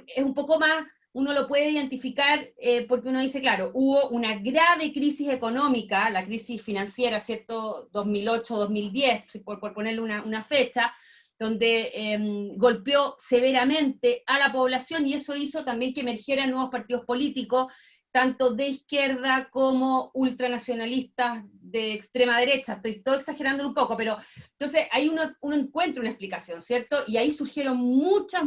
S1: es un poco más, uno lo puede identificar porque uno dice, claro, hubo una grave crisis económica, la crisis financiera, ¿cierto? 2008-2010, por ponerle una fecha, donde golpeó severamente a la población y eso hizo también que emergieran nuevos partidos políticos, tanto de izquierda como ultranacionalistas de extrema derecha. Estoy todo exagerando un poco, pero entonces ahí uno encuentra una explicación, ¿cierto? Y ahí surgieron muchas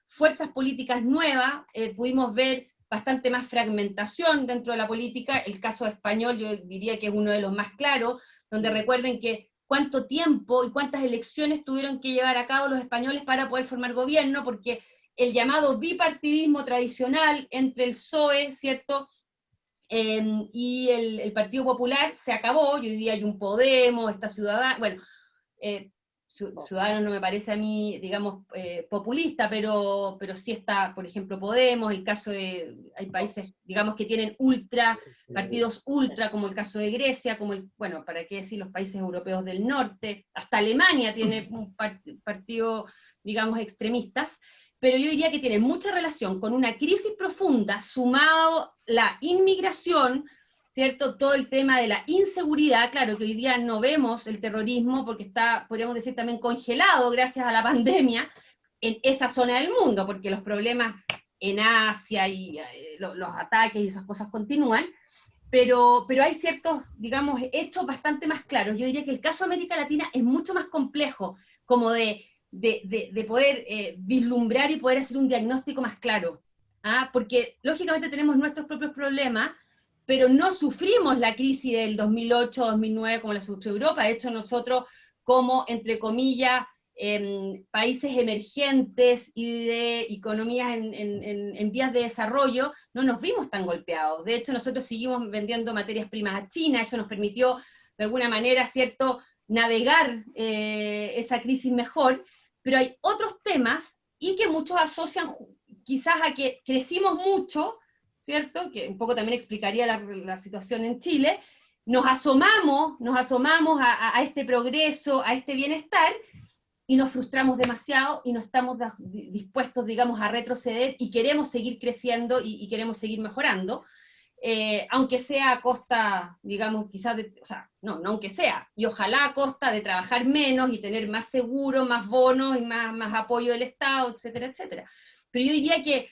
S1: fuerzas políticas nuevas, pudimos ver bastante más fragmentación dentro de la política, el caso español yo diría que es uno de los más claros, donde recuerden que cuánto tiempo y cuántas elecciones tuvieron que llevar a cabo los españoles para poder formar gobierno, porque el llamado bipartidismo tradicional entre el PSOE, ¿cierto? Y el Partido Popular se acabó, y hoy día hay un Podemos, esta Ciudadana, bueno, Ciudadanos no me parece a mí, digamos, populista, pero sí está, por ejemplo, Podemos, el caso de, hay países, digamos, que tienen partidos ultra, como el caso de Grecia, como bueno, para qué decir los países europeos del norte, hasta Alemania tiene un partido, digamos, extremistas, pero yo diría que tiene mucha relación con una crisis profunda, sumado la inmigración, ¿cierto? Todo el tema de la inseguridad, claro que hoy día no vemos el terrorismo porque está, podríamos decir, también congelado gracias a la pandemia en esa zona del mundo, porque los problemas en Asia y los ataques y esas cosas continúan, pero hay ciertos, digamos, hechos bastante más claros. Yo diría que el caso de América Latina es mucho más complejo, como de poder vislumbrar y poder hacer un diagnóstico más claro, ¿ah? Porque lógicamente tenemos nuestros propios problemas, pero no sufrimos la crisis del 2008-2009 como la sufrió Europa. De hecho, nosotros como, entre comillas, países emergentes y de economías en vías de desarrollo, no nos vimos tan golpeados. De hecho, nosotros seguimos vendiendo materias primas a China, eso nos permitió, de alguna manera, ¿cierto?, navegar esa crisis mejor, pero hay otros temas y que muchos asocian quizás a que crecimos mucho, ¿cierto? Que un poco también explicaría la situación en Chile. Nos asomamos a este progreso, a este bienestar, y nos frustramos demasiado y no estamos dispuestos, digamos, a retroceder y queremos seguir creciendo y queremos seguir mejorando. Aunque sea a costa, digamos, quizás o sea, no aunque sea, y ojalá a costa de trabajar menos y tener más seguro, más bonos y más apoyo del Estado, etcétera, etcétera. Pero yo diría que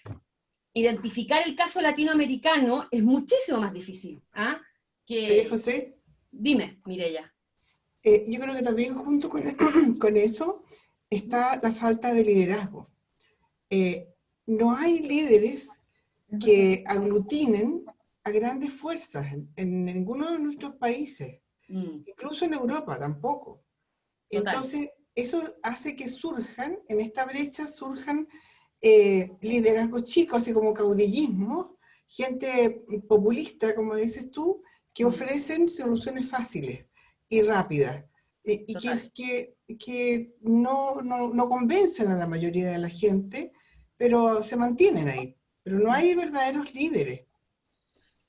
S1: identificar el caso latinoamericano es muchísimo más difícil. ¿Ah?
S4: José,
S1: Dime, Mireya.
S4: yo creo que también junto con eso está la falta de liderazgo. No hay líderes que aglutinen a grandes fuerzas en ninguno de nuestros países, incluso en Europa tampoco.
S1: Total.
S4: Entonces, eso hace que en esta brecha surjan liderazgos chicos, así como caudillismo, gente populista, como dices tú, que ofrecen soluciones fáciles y rápidas, y que no convencen a la mayoría de la gente, pero se mantienen ahí. Pero no hay verdaderos líderes.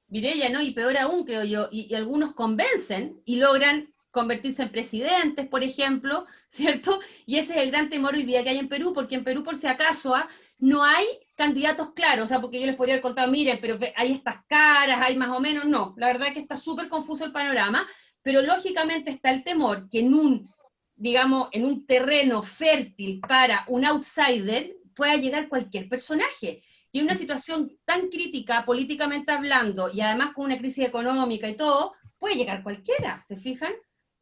S1: Mireya, ¿no? Y peor aún, creo yo, y algunos convencen y logran convertirse en presidentes, por ejemplo, ¿cierto? Y ese es el gran temor hoy día que hay en Perú, porque en Perú, por si acaso, no hay candidatos claros, o sea, porque yo les podría haber contado, miren, pero hay estas caras, hay más o menos, no, la verdad es que está súper confuso el panorama, pero lógicamente está el temor que digamos, en un terreno fértil para un outsider pueda llegar cualquier personaje. Y en una situación tan crítica políticamente hablando, y además con una crisis económica y todo, puede llegar cualquiera, ¿se fijan?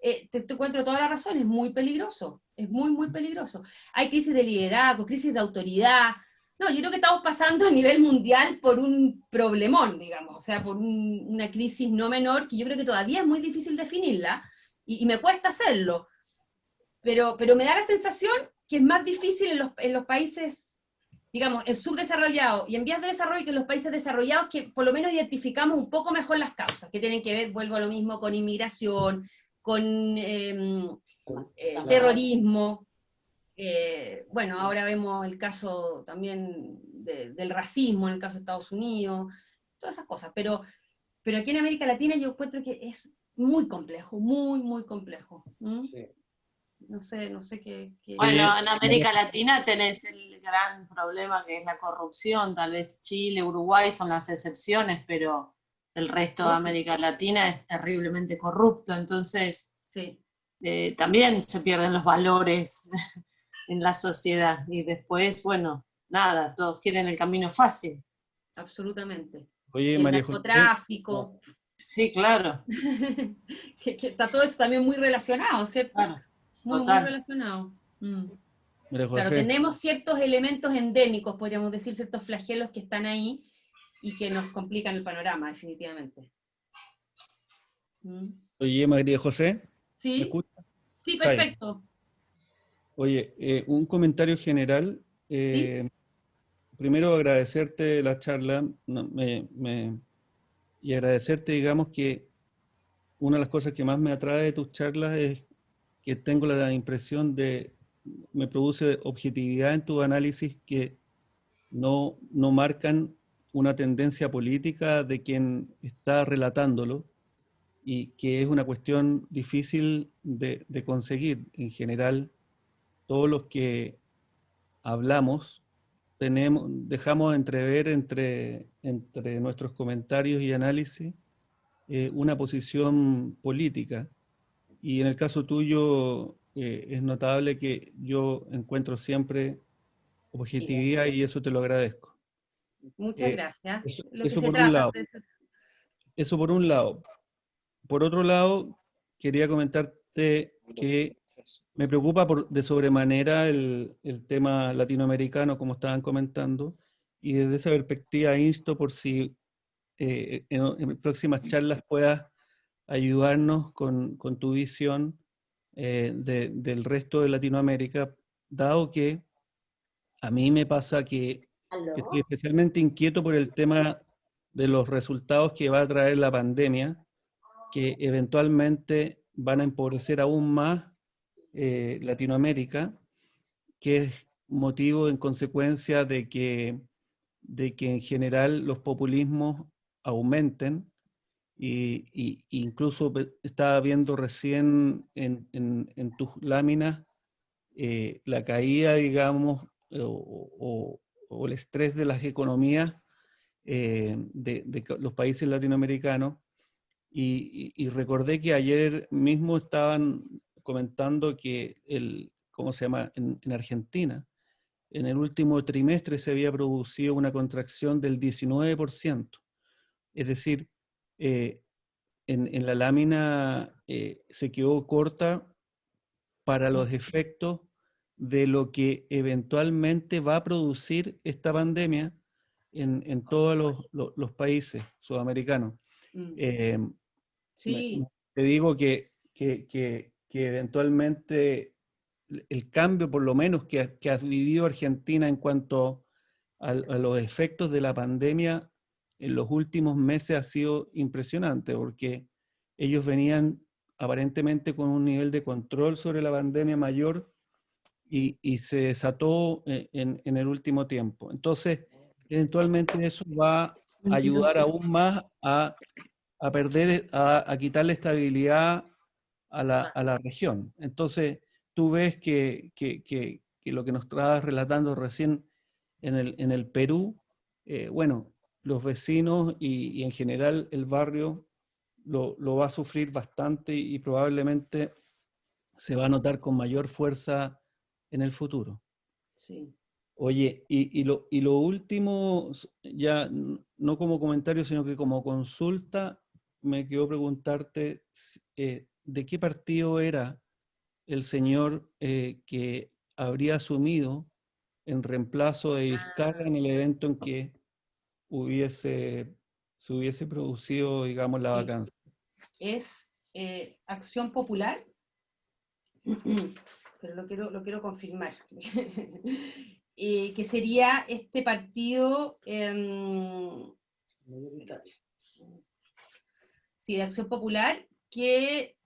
S1: Te encuentro toda la razón, es muy peligroso, es muy, muy peligroso. Hay crisis de liderazgo, crisis de autoridad. No, yo creo que estamos pasando a nivel mundial por un problemón, digamos, o sea, por una crisis no menor, que yo creo que todavía es muy difícil definirla, y me cuesta hacerlo, pero me da la sensación que es más difícil en los países, digamos, en subdesarrollados y en vías de desarrollo que en los países desarrollados, que por lo menos identificamos un poco mejor las causas, que tienen que ver, vuelvo a lo mismo, con inmigración, con terrorismo. Bueno, ahora vemos el caso también del racismo en el caso de Estados Unidos, todas esas cosas, pero aquí en América Latina yo encuentro que es muy complejo, muy, muy complejo. Sí. No sé qué...
S3: Bueno, en América Latina tenés el gran problema que es la corrupción. Tal vez Chile, Uruguay son las excepciones, pero el resto de América Latina es terriblemente corrupto. Entonces, sí, también se pierden los valores en la sociedad. Y después, bueno, nada, todos quieren el camino fácil.
S1: Absolutamente.
S5: Oye,
S1: el
S5: María
S1: narcotráfico.
S3: Sí, claro.
S1: que está todo eso también muy relacionado, ¿cierto?
S3: Claro.
S1: Muy relacionado. Claro, tenemos ciertos elementos endémicos, podríamos decir, ciertos flagelos que están ahí y que nos complican el panorama, definitivamente.
S5: Oye, María José.
S1: ¿Sí?
S5: ¿Me escucha?
S1: Sí, perfecto.
S5: Oye, un comentario general.
S1: ¿Sí?
S5: Primero agradecerte la charla y agradecerte, digamos, que una de las cosas que más me atrae de tus charlas es que tengo la impresión me produce objetividad en tu análisis que no marcan una tendencia política de quien está relatándolo y que es una cuestión difícil de conseguir. En general, todos los que hablamos dejamos entrever entre nuestros comentarios y análisis una posición política. Y en el caso tuyo es notable que yo encuentro siempre objetividad y eso te lo agradezco.
S1: Muchas gracias. Lo que
S5: Eso
S1: se
S5: por un
S1: trata.
S5: lado. Eso por un lado. Por otro lado, quería comentarte que me preocupa de sobremanera el tema latinoamericano, como estaban comentando, y desde esa perspectiva insto por si en próximas charlas puedas ayudarnos con tu visión del resto de Latinoamérica, dado que a mí me pasa que estoy especialmente inquieto por el tema de los resultados que va a traer la pandemia, que eventualmente van a empobrecer aún más Latinoamérica, que es motivo en consecuencia de que en general los populismos aumenten y incluso estaba viendo recién en tus láminas la caída, digamos, o el estrés de las economías de los países latinoamericanos. Y recordé que ayer mismo estaban comentando que ¿cómo se llama? En Argentina, en el último trimestre se había producido una contracción del 19%. Es decir, en la lámina se quedó corta para los efectos de lo que eventualmente va a producir esta pandemia en todos los países sudamericanos.
S1: Sí.
S5: Te digo que eventualmente el cambio, por lo menos, que ha vivido Argentina en cuanto a los efectos de la pandemia en los últimos meses ha sido impresionante, porque ellos venían aparentemente con un nivel de control sobre la pandemia mayor y se desató en el último tiempo. Entonces, eventualmente eso va a ayudar aún más a quitarle estabilidad a la región. Entonces, tú ves que lo que nos estabas relatando recién en el Perú, bueno, los vecinos y en general el barrio lo va a sufrir bastante y probablemente se va a notar con mayor fuerza en el futuro.
S1: Sí.
S5: Oye, y lo último, ya no como comentario, sino que como consulta, me quedó preguntarte de qué partido era el señor que habría asumido en reemplazo de Vizcarra en el evento en que se hubiese producido, digamos, la vacancia.
S1: Es Acción Popular, pero lo quiero confirmar. Que sería este partido sí, de Acción Popular, que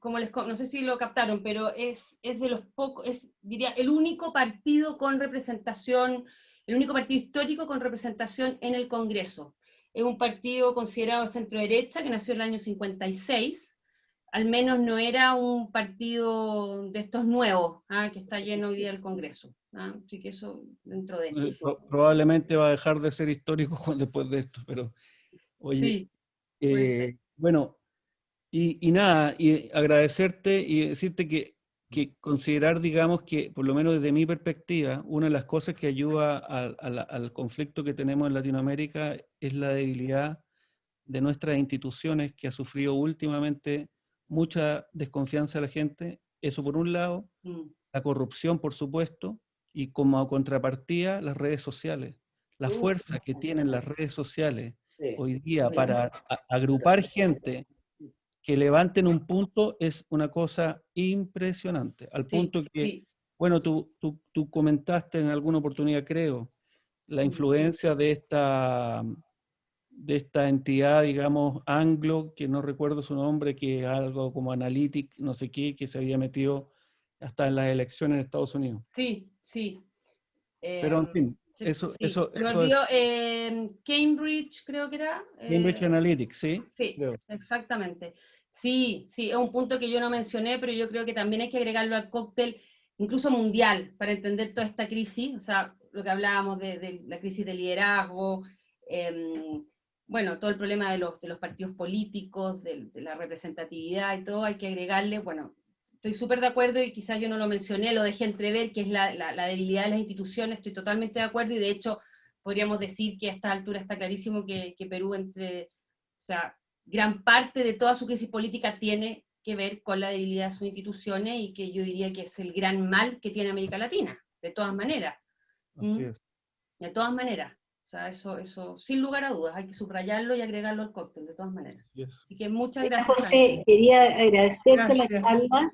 S1: no sé si lo captaron, pero es de los pocos, diría, el único partido con representación, el único partido histórico con representación en el Congreso. Es un partido considerado centro-derecha, que nació en el año 56, al menos no era un partido de estos nuevos, que está lleno hoy día el Congreso. Así que eso dentro de...
S5: Probablemente va a dejar de ser histórico después de esto, pero oye,
S1: sí,
S5: bueno, y nada, y agradecerte y decirte que considerar, digamos, que por lo menos desde mi perspectiva, una de las cosas que ayuda al conflicto que tenemos en Latinoamérica es la debilidad de nuestras instituciones, que ha sufrido últimamente mucha desconfianza de la gente. Eso por un lado, la corrupción, por supuesto, y como contrapartida, las redes sociales. La fuerza que tienen las redes sociales hoy día para agrupar gente que levanten un punto es una cosa impresionante, al punto que, bueno, tú comentaste en alguna oportunidad, creo, la influencia de esta entidad, digamos, anglo, que no recuerdo su nombre, que es algo como Analytic, no sé qué, que se había metido hasta en las elecciones en Estados Unidos.
S1: Sí, sí.
S5: Pero en fin,
S1: Sí,
S5: eso
S1: me
S5: es
S1: olvidó, Cambridge creo que era.
S5: Cambridge Analytica, ¿sí?
S1: Sí,
S5: Creo.
S1: exactamente. Sí, sí, es un punto que yo no mencioné, pero yo creo que también hay que agregarlo al cóctel, incluso mundial, para entender toda esta crisis, o sea, lo que hablábamos de la crisis de liderazgo, bueno, todo el problema de los partidos políticos, de la representatividad y todo, hay que agregarle, bueno, estoy súper de acuerdo y quizás yo no lo mencioné, lo dejé entrever, que es la debilidad de las instituciones, estoy totalmente de acuerdo y de hecho podríamos decir que a esta altura está clarísimo que Perú o sea, gran parte de toda su crisis política tiene que ver con la debilidad de sus instituciones y que yo diría que es el gran mal que tiene América Latina, de todas maneras.
S5: Así es.
S1: De todas maneras. O sea, eso sin lugar a dudas, hay que subrayarlo y agregarlo al cóctel, de todas maneras.
S5: Así es.
S1: Así que muchas
S6: Mira,
S1: gracias,
S6: José,
S1: Franklin.
S6: quería agradecerte la
S4: Gracias.
S6: charla,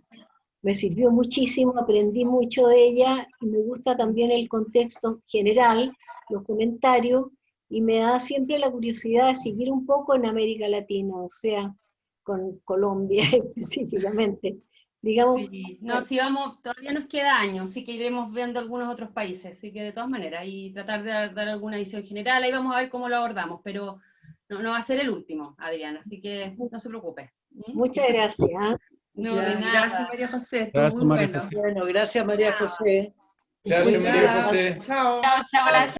S6: me sirvió muchísimo, aprendí mucho de ella y me gusta también el contexto general, los comentarios, y me da siempre la curiosidad de seguir un poco en América Latina, o sea, con Colombia específicamente. Digamos,
S1: Sí, no, si vamos, todavía nos queda años, sí que iremos viendo algunos otros países, así que de todas maneras, y tratar de dar alguna visión general, ahí vamos a ver cómo lo abordamos, pero no va a ser el último, Adriana, así que no se preocupe.
S6: muchas gracias. ¿Ah?
S1: No, de
S7: Ya,
S1: nada.
S7: gracias María José, estuvo
S5: Gracias,
S7: muy
S5: María
S7: bueno.
S5: José.
S2: Bueno, gracias María José.
S8: Gracias, María
S7: Cuidada.
S8: José.
S3: Chao, chao, gracias.